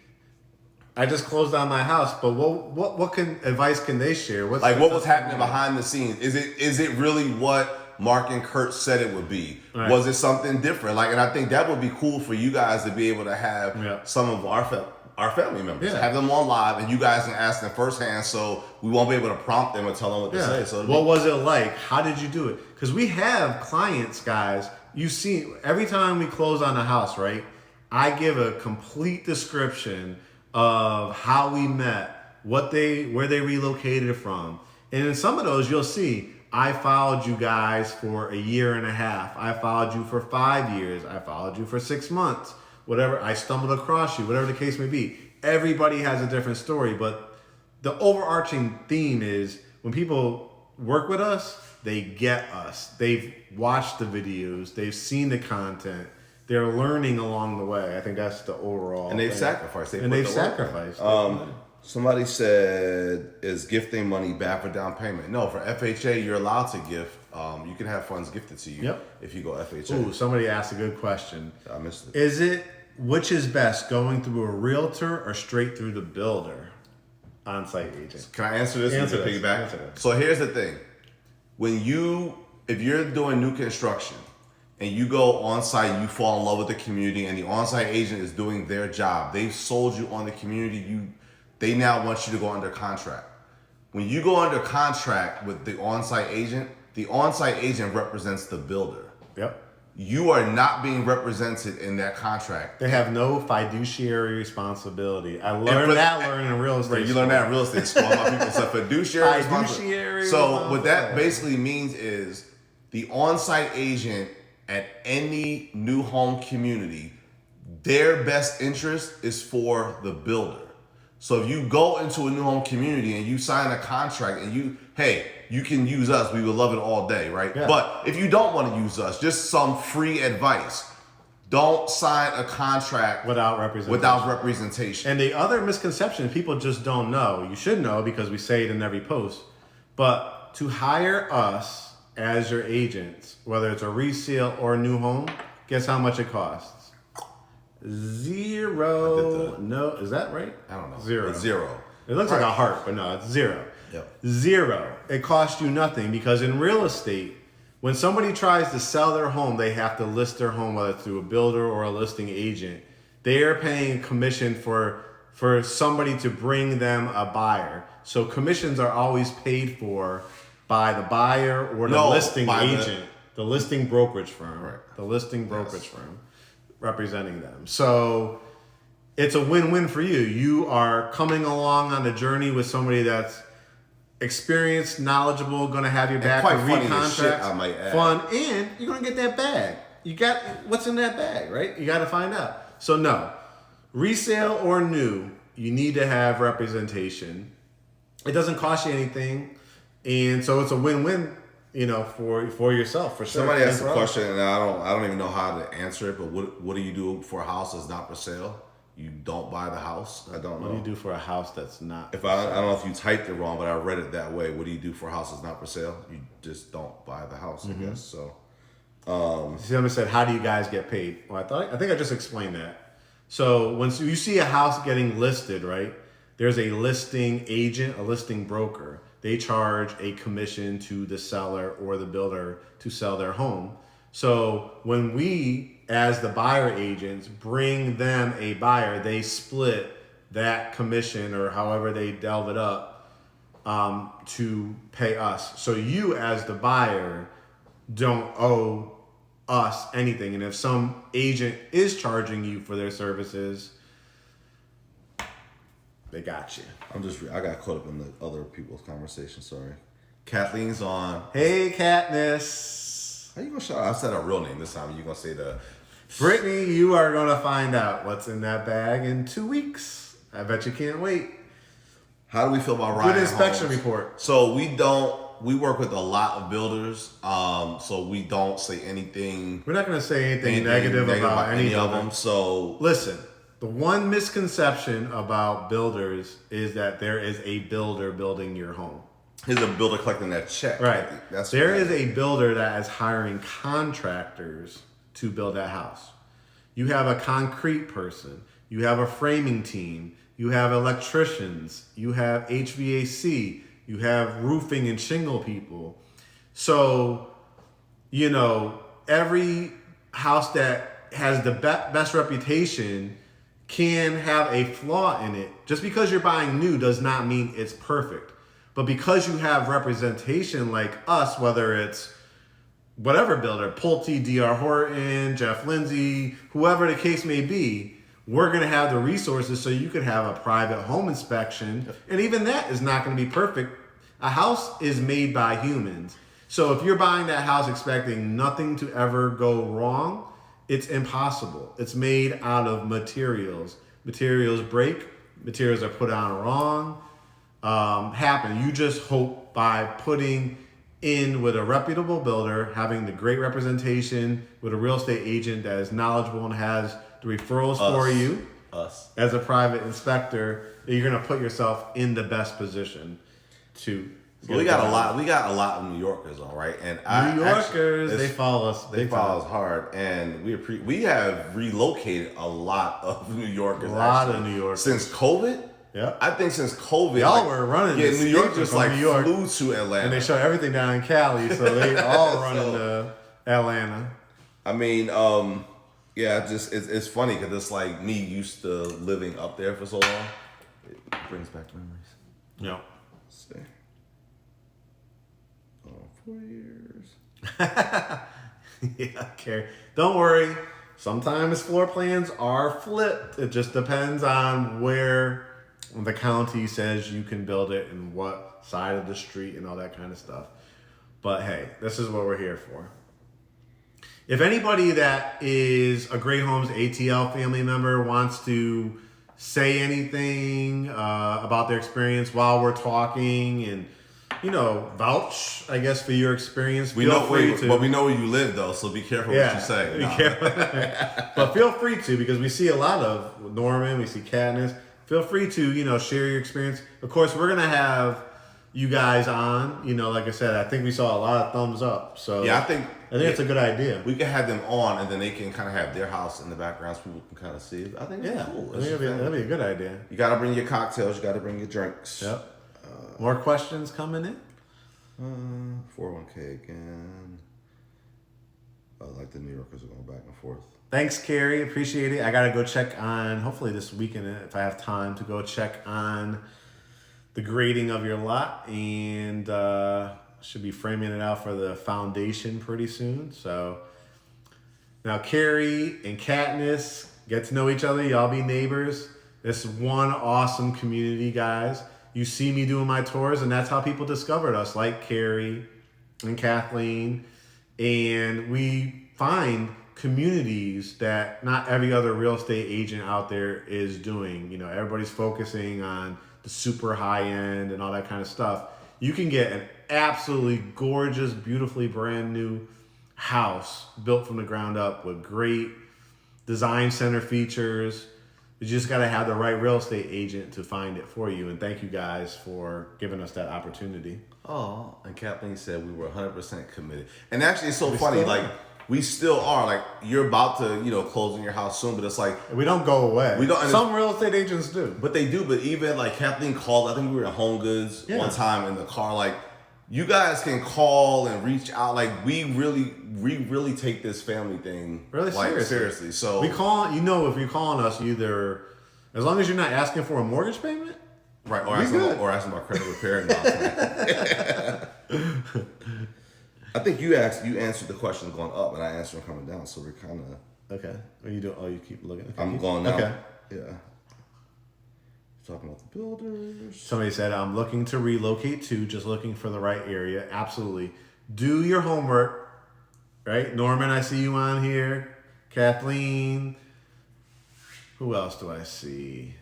I just closed on my house, but what advice can they share? What was happening behind the scenes? Is it really what Mark and Curt said it would be? Right. Was it something different? And I think that would be cool for you guys to be able to have some of our family members, have them on live, and you guys can ask them firsthand, so we won't be able to prompt them or tell them what to say. So what was it like? How did you do it? Because we have clients, guys. You see, every time we close on a house, right? I give a complete description of how we met, where they relocated from. And in some of those, you'll see, I followed you guys for a year and a half. I followed you for 5 years. I followed you for 6 months. Whatever, I stumbled across you, whatever the case may be. Everybody has a different story, but the overarching theme is when people work with us, they get us. They've watched the videos. They've seen the content. They're learning along the way. I think that's the overall. And they've thing. sacrificed. They've sacrificed. Somebody said, is gifting money bad for down payment? No, for FHA, you're allowed to gift. You can have funds gifted to you if you go FHA. Ooh, somebody asked a good question. I missed it. Which is best, going through a realtor or straight through the builder? On-site agent. Can I answer this? Answer this. Piggyback? So here's the thing. If you're doing new construction, and you go on site, you fall in love with the community, and the on-site agent is doing their job. They've sold you on the community. They now want you to go under contract. When you go under contract with the on-site agent represents the builder. Yep. You are not being represented in that contract. They have no fiduciary responsibility. I learned in real estate. You learned that in real estate school. My people said fiduciary responsibility. So what that basically means is the on-site agent at any new home community, their best interest is for the builder. So if you go into a new home community and you sign a contract and you can use us, we would love it all day, right? Yeah. But if you don't want to use us, just some free advice. Don't sign a contract without representation. And the other misconception, people just don't know. You should know because we say it in every post. But to hire us as your agents, whether it's a resale or a new home, guess how much it costs? Zero. No, is that right? I don't know. Zero. It's zero. It looks like a heart, but no, it's zero. Yep. Zero. It costs you nothing because in real estate, when somebody tries to sell their home, they have to list their home, whether it's through a builder or a listing agent. They are paying commission for somebody to bring them a buyer. So commissions are always paid for by the buyer or the listing agent, the listing brokerage firm, right. The listing brokerage firm representing them. So it's a win-win for you. You are coming along on the journey with somebody that's experienced, knowledgeable, going to have your back for recontracts, I might add. fun, and you're going to get that bag. You got what's in that bag, right? You got to find out. So no, resale or new, you need to have representation. It doesn't cost you anything, and so it's a win-win, for yourself for sure. Somebody asked a question, and I don't even know how to answer it. But what do you do for a house that's not for sale? You don't buy the house. I don't know. What do you do for a house that's not? I don't know if you typed it wrong, but I read it that way. What do you do for a house that's not for sale? You just don't buy the house, I guess. So, somebody said, "How do you guys get paid?" Well, I think I just explained that. So when you see a house getting listed, right? There's a listing agent, a listing broker. They charge a commission to the seller or the builder to sell their home. So when we, as the buyer agents, bring them a buyer, they split that commission or however they delve it up to pay us. So you, as the buyer, don't owe us anything. And if some agent is charging you for their services, they got you. I got caught up in the other people's conversation. Sorry. Kathleen's on. Hey, Katniss. How you gonna shout out? I said her real name this time. You gonna say the Brittany? You are gonna find out what's in that bag in 2 weeks. I bet you can't wait. How do we feel about Ryan Good inspection Homes? report. So we work with a lot of builders. So we don't say anything. We're not gonna say anything negative about any of them. So listen. The one misconception about builders is that there is a builder building your home. Here's a builder collecting that check. Right. There is a builder that is hiring contractors to build that house. You have a concrete person. You have a framing team. You have electricians. You have HVAC. You have roofing and shingle people. So, every house that has the best reputation can have a flaw in it. Just because you're buying new does not mean it's perfect. But because you have representation like us, whether it's whatever builder, Pulte, D.R. Horton, Jeff Lindsay, whoever the case may be, we're going to have the resources so you could have a private home inspection. And even that is not going to be perfect. A house is made by humans. So if you're buying that house expecting nothing to ever go wrong, it's impossible. It's made out of materials. Materials break. Materials are put on wrong. Happen. You just hope by putting in with a reputable builder, having the great representation with a real estate agent that is knowledgeable and has the referrals for you, as a private inspector, you're going to put yourself in the best position to. So we got a lot. We got a lot of New Yorkers, all right, and New Yorkers, they follow us. They follow us hard, and we have relocated a lot of New Yorkers. A lot of New Yorkers since COVID. Yeah, I think since COVID, y'all were running. Yeah, New York just New York, flew to Atlanta, and they show everything down in Cali, so they all running to Atlanta. I mean, yeah, just it's funny because it's like me used to living up there for so long. It brings back memories. Yeah. Let's see. 4 years. Yeah, okay. Don't worry. Sometimes floor plans are flipped. It just depends on where the county says you can build it and what side of the street and all that kind of stuff. But hey, this is what we're here for. If anybody that is a GreatHomesATL family member wants to say anything about their experience while we're talking and, vouch, I guess, for your experience. But we know where you live, though, so be careful what you say. Be careful. But feel free to, because we see a lot of Norman, we see Katniss. Feel free to, share your experience. Of course, we're going to have you guys on. Like I said, I think we saw a lot of thumbs up. So yeah, I think it's a good idea. We can have them on, and then they can kind of have their house in the background so people can kind of see it. I think it's cool. I think that'd be a good idea. You got to bring your cocktails. You got to bring your drinks. Yep. More questions coming in? 401k again. I like the New Yorkers are going back and forth. Thanks, Carrie. Appreciate it. I got to go check on, hopefully this weekend, if I have time, to go check on the grading of your lot. And should be framing it out for the foundation pretty soon. So now Carrie and Katniss get to know each other. Y'all be neighbors. This is one awesome community, guys. You see me doing my tours, and that's how people discovered us, like Carrie and Kathleen. And we find communities that not every other real estate agent out there is doing. Everybody's focusing on the super high end and all that kind of stuff. You can get an absolutely gorgeous, beautifully brand new house built from the ground up with great design center features. You just got to have the right real estate agent to find it for you. And thank you guys for giving us that opportunity. Oh, and Kathleen said we were 100% committed. And actually, it's so funny. We still are. Like, you're about to, close on your house soon, but it's like we don't go away. We don't. Some real estate agents do, but they do. But even like Kathleen called. I think we were at Home Goods one time in the car. Like, you guys can call and reach out. Like, we really take this family thing really seriously. So we call. If you're calling us, either as long as you're not asking for a mortgage payment, right, or asking about credit repair and I think you answered the question going up, and I answered them coming down. So we're kind of okay. What are you doing? Oh, you keep looking. Okay. I'm going now. Okay. Yeah. Talking about the builders. Somebody said, I'm looking to relocate too, just looking for the right area. Absolutely. Do your homework, right? Norman, I see you on here. Kathleen. Who else do I see?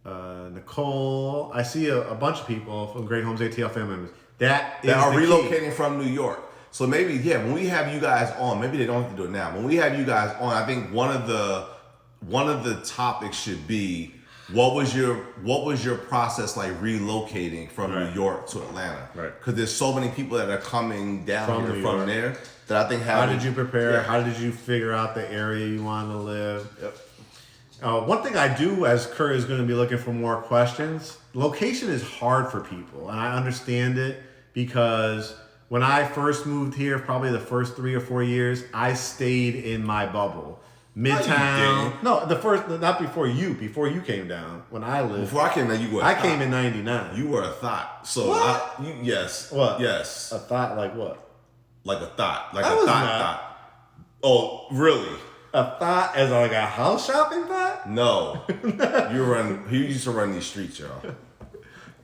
Nicole. I see a bunch of people from GreatHomesATL family members. That are relocating from New York. So maybe, when we have you guys on, maybe they don't have to do it now. When we have you guys on, I think one of the topics should be what was your process like relocating from New York to Atlanta? Right. Because there's so many people that are coming down here from there that I think how did you prepare? Yeah. How did you figure out the area you want to live? Yep. One thing I do, as Curt is going to be looking for more questions, location is hard for people, and I understand it because when I first moved here, probably the first 3 or 4 years, I stayed in my bubble. Midtown. No, not before you came down. When I lived. Before I came down, you were I came in 99. You were a thought. So, what? Yes. What? Yes. A thought like what? Like a thought. Like I a was thought. Not. Oh, really? A thought as like a house shopping thought? No. He used to run these streets, y'all.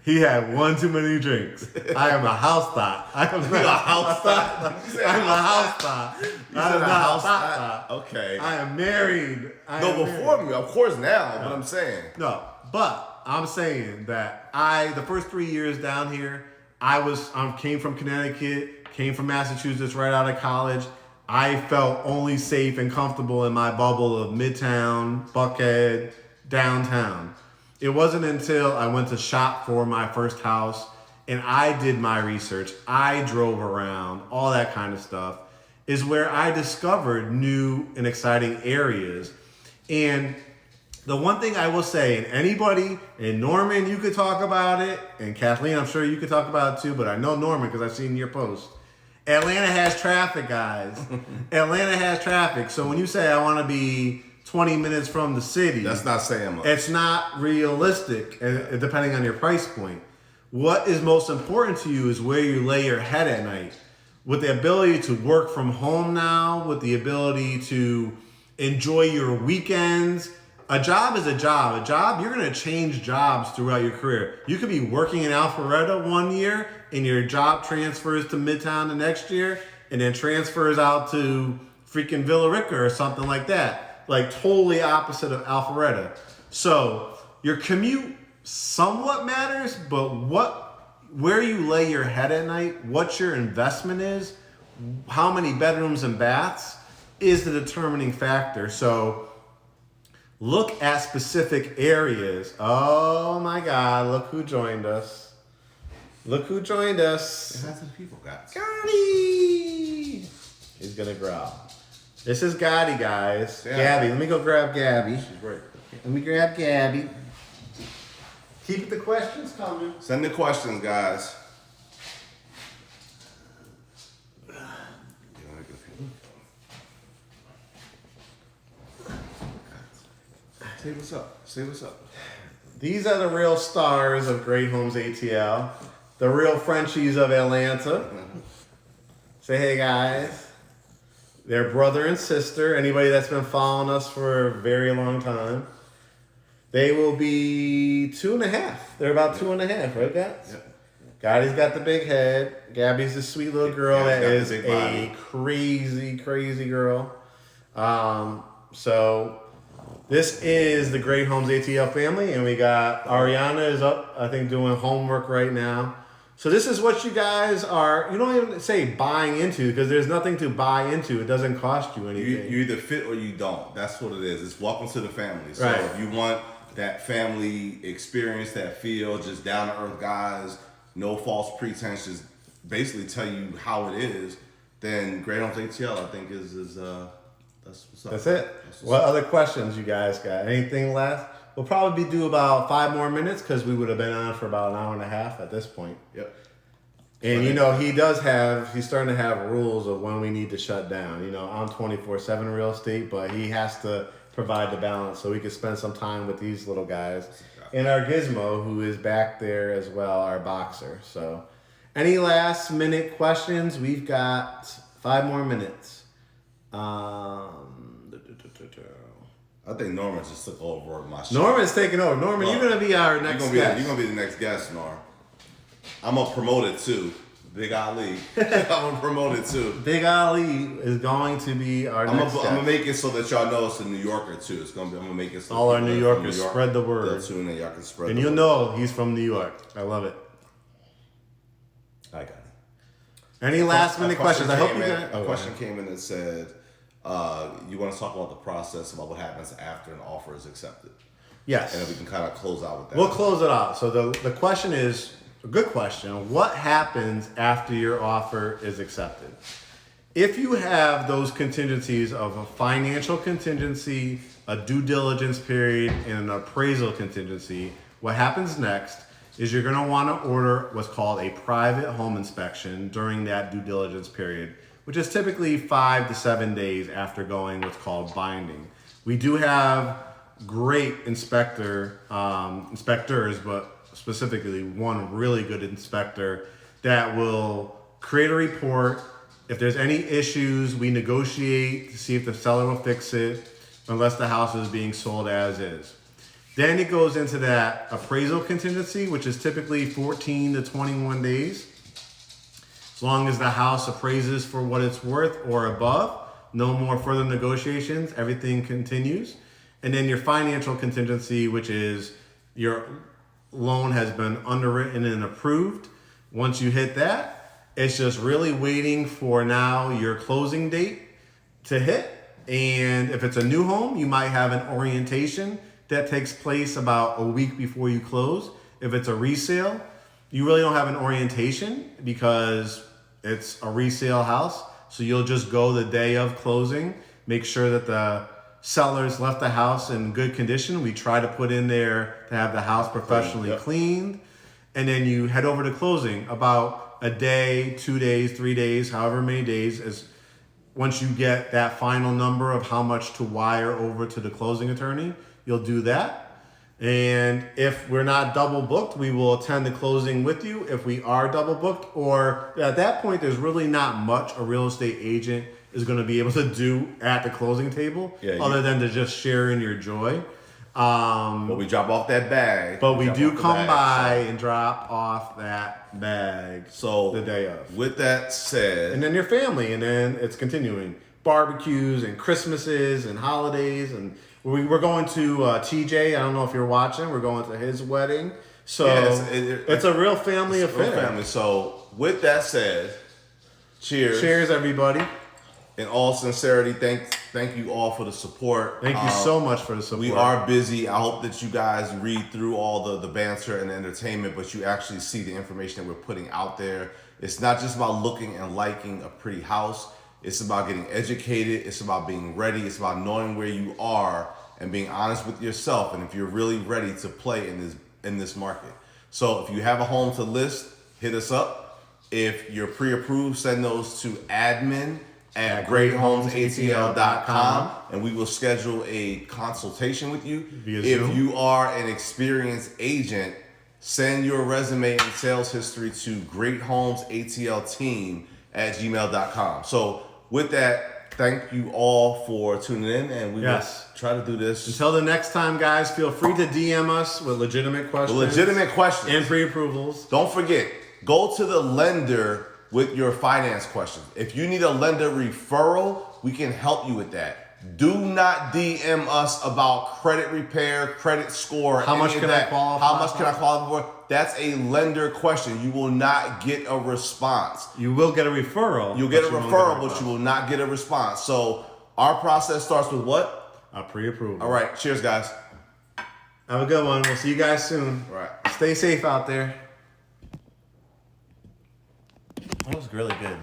He had one too many drinks. I am a house thought. I am not a house thought. I'm a house thought. I'm not a house thought. Okay. I am married. Before me, of course now, but I'm saying. No, but I'm saying that the first 3 years down here, came from Connecticut, came from Massachusetts right out of college. I felt only safe and comfortable in my bubble of Midtown, Buckhead, downtown. It wasn't until I went to shop for my first house and I did my research, I drove around, all that kind of stuff, is where I discovered new and exciting areas. And the one thing I will say, and anybody, and Norman, you could talk about it, and Kathleen, I'm sure you could talk about it too, but I know Norman because I've seen your post. Atlanta has traffic, guys. Atlanta has traffic. So when you say I want to be 20 minutes from the city, that's not saying much. It's not realistic, depending on your price point. What is most important to you is where you lay your head at night. With the ability to work from home now, with the ability to enjoy your weekends. A job is a job. A job, you're going to change jobs throughout your career. You could be working in Alpharetta one year and your job transfers to Midtown the next year and then transfers out to freaking Villa Rica or something like that. Like totally opposite of Alpharetta. So your commute somewhat matters, but where you lay your head at night, what your investment is, how many bedrooms and baths is the determining factor. So look at specific areas. Oh my God, look who joined us. Look who joined us. That's what people got. Gotti! He's gonna growl. This is Gotti, guys. Yeah. Gabby, let me go grab Gabby. She's right. Let me grab Gabby. Keep the questions coming. Send the questions, guys. Say what's up. Say what's up. These are the real stars of GreatHomesATL. The real Frenchies of Atlanta. Say hey, guys. They're brother and sister. Anybody that's been following us for a very long time. They will be 2.5. They're about 2.5, right, guys? Yep. Gotti's got the big head. Gabby's the sweet little girl that is a crazy, crazy girl. So this is the GreatHomesATL family, and we got Ariana is up, I think, doing homework right now. So this is what you guys are, you don't even say buying into, because there's nothing to buy into. It doesn't cost you anything. You either fit or you don't. That's what it is. It's welcome to the family. So Right. if you want that family experience, that feel, just down to earth guys, no false pretenses, basically tell you how it is, then GreatHomesATL I think is that's what's up. That's it. What other questions you guys got? Anything left? We'll probably do about 5 more minutes because we would have been on for about an hour and a half at this point. Yep. And he's starting to have rules of when we need to shut down. I'm 24/7 real estate, but he has to provide the balance so we can spend some time with these little guys. And our Gizmo, who is back there as well, our boxer. So any last minute questions? We've got 5 more minutes. I think Norman just took over my show. Norman's taking over. Norman, you're going to be our next guest. You're going to be the next guest, Norm. I'm going to promote it too. Big Ali. I'm going to promote it too. Big Ali is going to be our next guest. I'm going to make it so that y'all know it's a New Yorker too. I'm going to make it so all our New Yorkers spread the word. They'll tune in, y'all can spread and the you'll word. know he's from New York. I love it. I got it. Any last minute questions? I hope you got. got A question came in that said, you want to talk about the process about what happens after an offer is accepted. Yes. And then we can kind of close out with that. We'll close it out. So the question is a good question. What happens after your offer is accepted? If you have those contingencies of a financial contingency, a due diligence period, and an appraisal contingency, what happens next is you're going to want to order what's called a private home inspection during that due diligence period, which is typically 5 to 7 days after going what's called binding. We do have great inspectors, but specifically one really good inspector that will create a report. If there's any issues, we negotiate to see if the seller will fix it, unless the house is being sold as is. Then it goes into that appraisal contingency, which is typically 14 to 21 days. As long as the house appraises for what it's worth or above, no more further negotiations, everything continues. And then your financial contingency, which is your loan has been underwritten and approved. Once you hit that, it's just really waiting for now your closing date to hit. And if it's a new home, you might have an orientation that takes place about a week before you close. If it's a resale, you really don't have an orientation because it's a resale house. So you'll just go the day of closing, make sure that the sellers left the house in good condition. We try to put in there to have the house professionally cleaned. And then you head over to closing about a day, 2 days, 3 days, however many days. As once you get that final number of how much to wire over to the closing attorney, you'll do that. And if we're not double booked, we will attend the closing with you. If we are double booked, or at that point, there's really not much a real estate agent is going to be able to do at the closing table, other than to just share in your joy. But we drop off that bag. But we do come by and drop off that bag so the day of. With that said, and then your family, and then it's continuing barbecues and Christmases and holidays, and We're going to TJ. I don't know if you're watching. We're going to his wedding. So it's a real family affair. Real family. So with that said, cheers. Cheers, everybody. In all sincerity, thank you all for the support. Thank you so much for the support. We are busy. I hope that you guys read through all the banter and the entertainment, but you actually see the information that we're putting out there. It's not just about looking and liking a pretty house. It's about getting educated. It's about being ready. It's about knowing where you are and being honest with yourself. And if you're really ready to play in this market. So if you have a home to list, hit us up. If you're pre-approved, send those to admin@GreatHomesATL.com and we will schedule a consultation with you. If you are an experienced agent, send your resume and sales history to GreatHomesATLteam@gmail.com. So with that, thank you all for tuning in, and we will try to do this. Until the next time, guys, feel free to DM us with legitimate questions. And pre-approvals. Don't forget, go to the lender with your finance questions. If you need a lender referral, we can help you with that. Do not DM us about credit repair, credit score. How much can I qualify? How much can I qualify for? That's a lender question. You will not get a response. You will get a referral. You'll get a referral, but you will not get a response. So our process starts with what? A pre-approval. All right. Cheers, guys. Have a good one. We'll see you guys soon. All right. Stay safe out there. That was really good.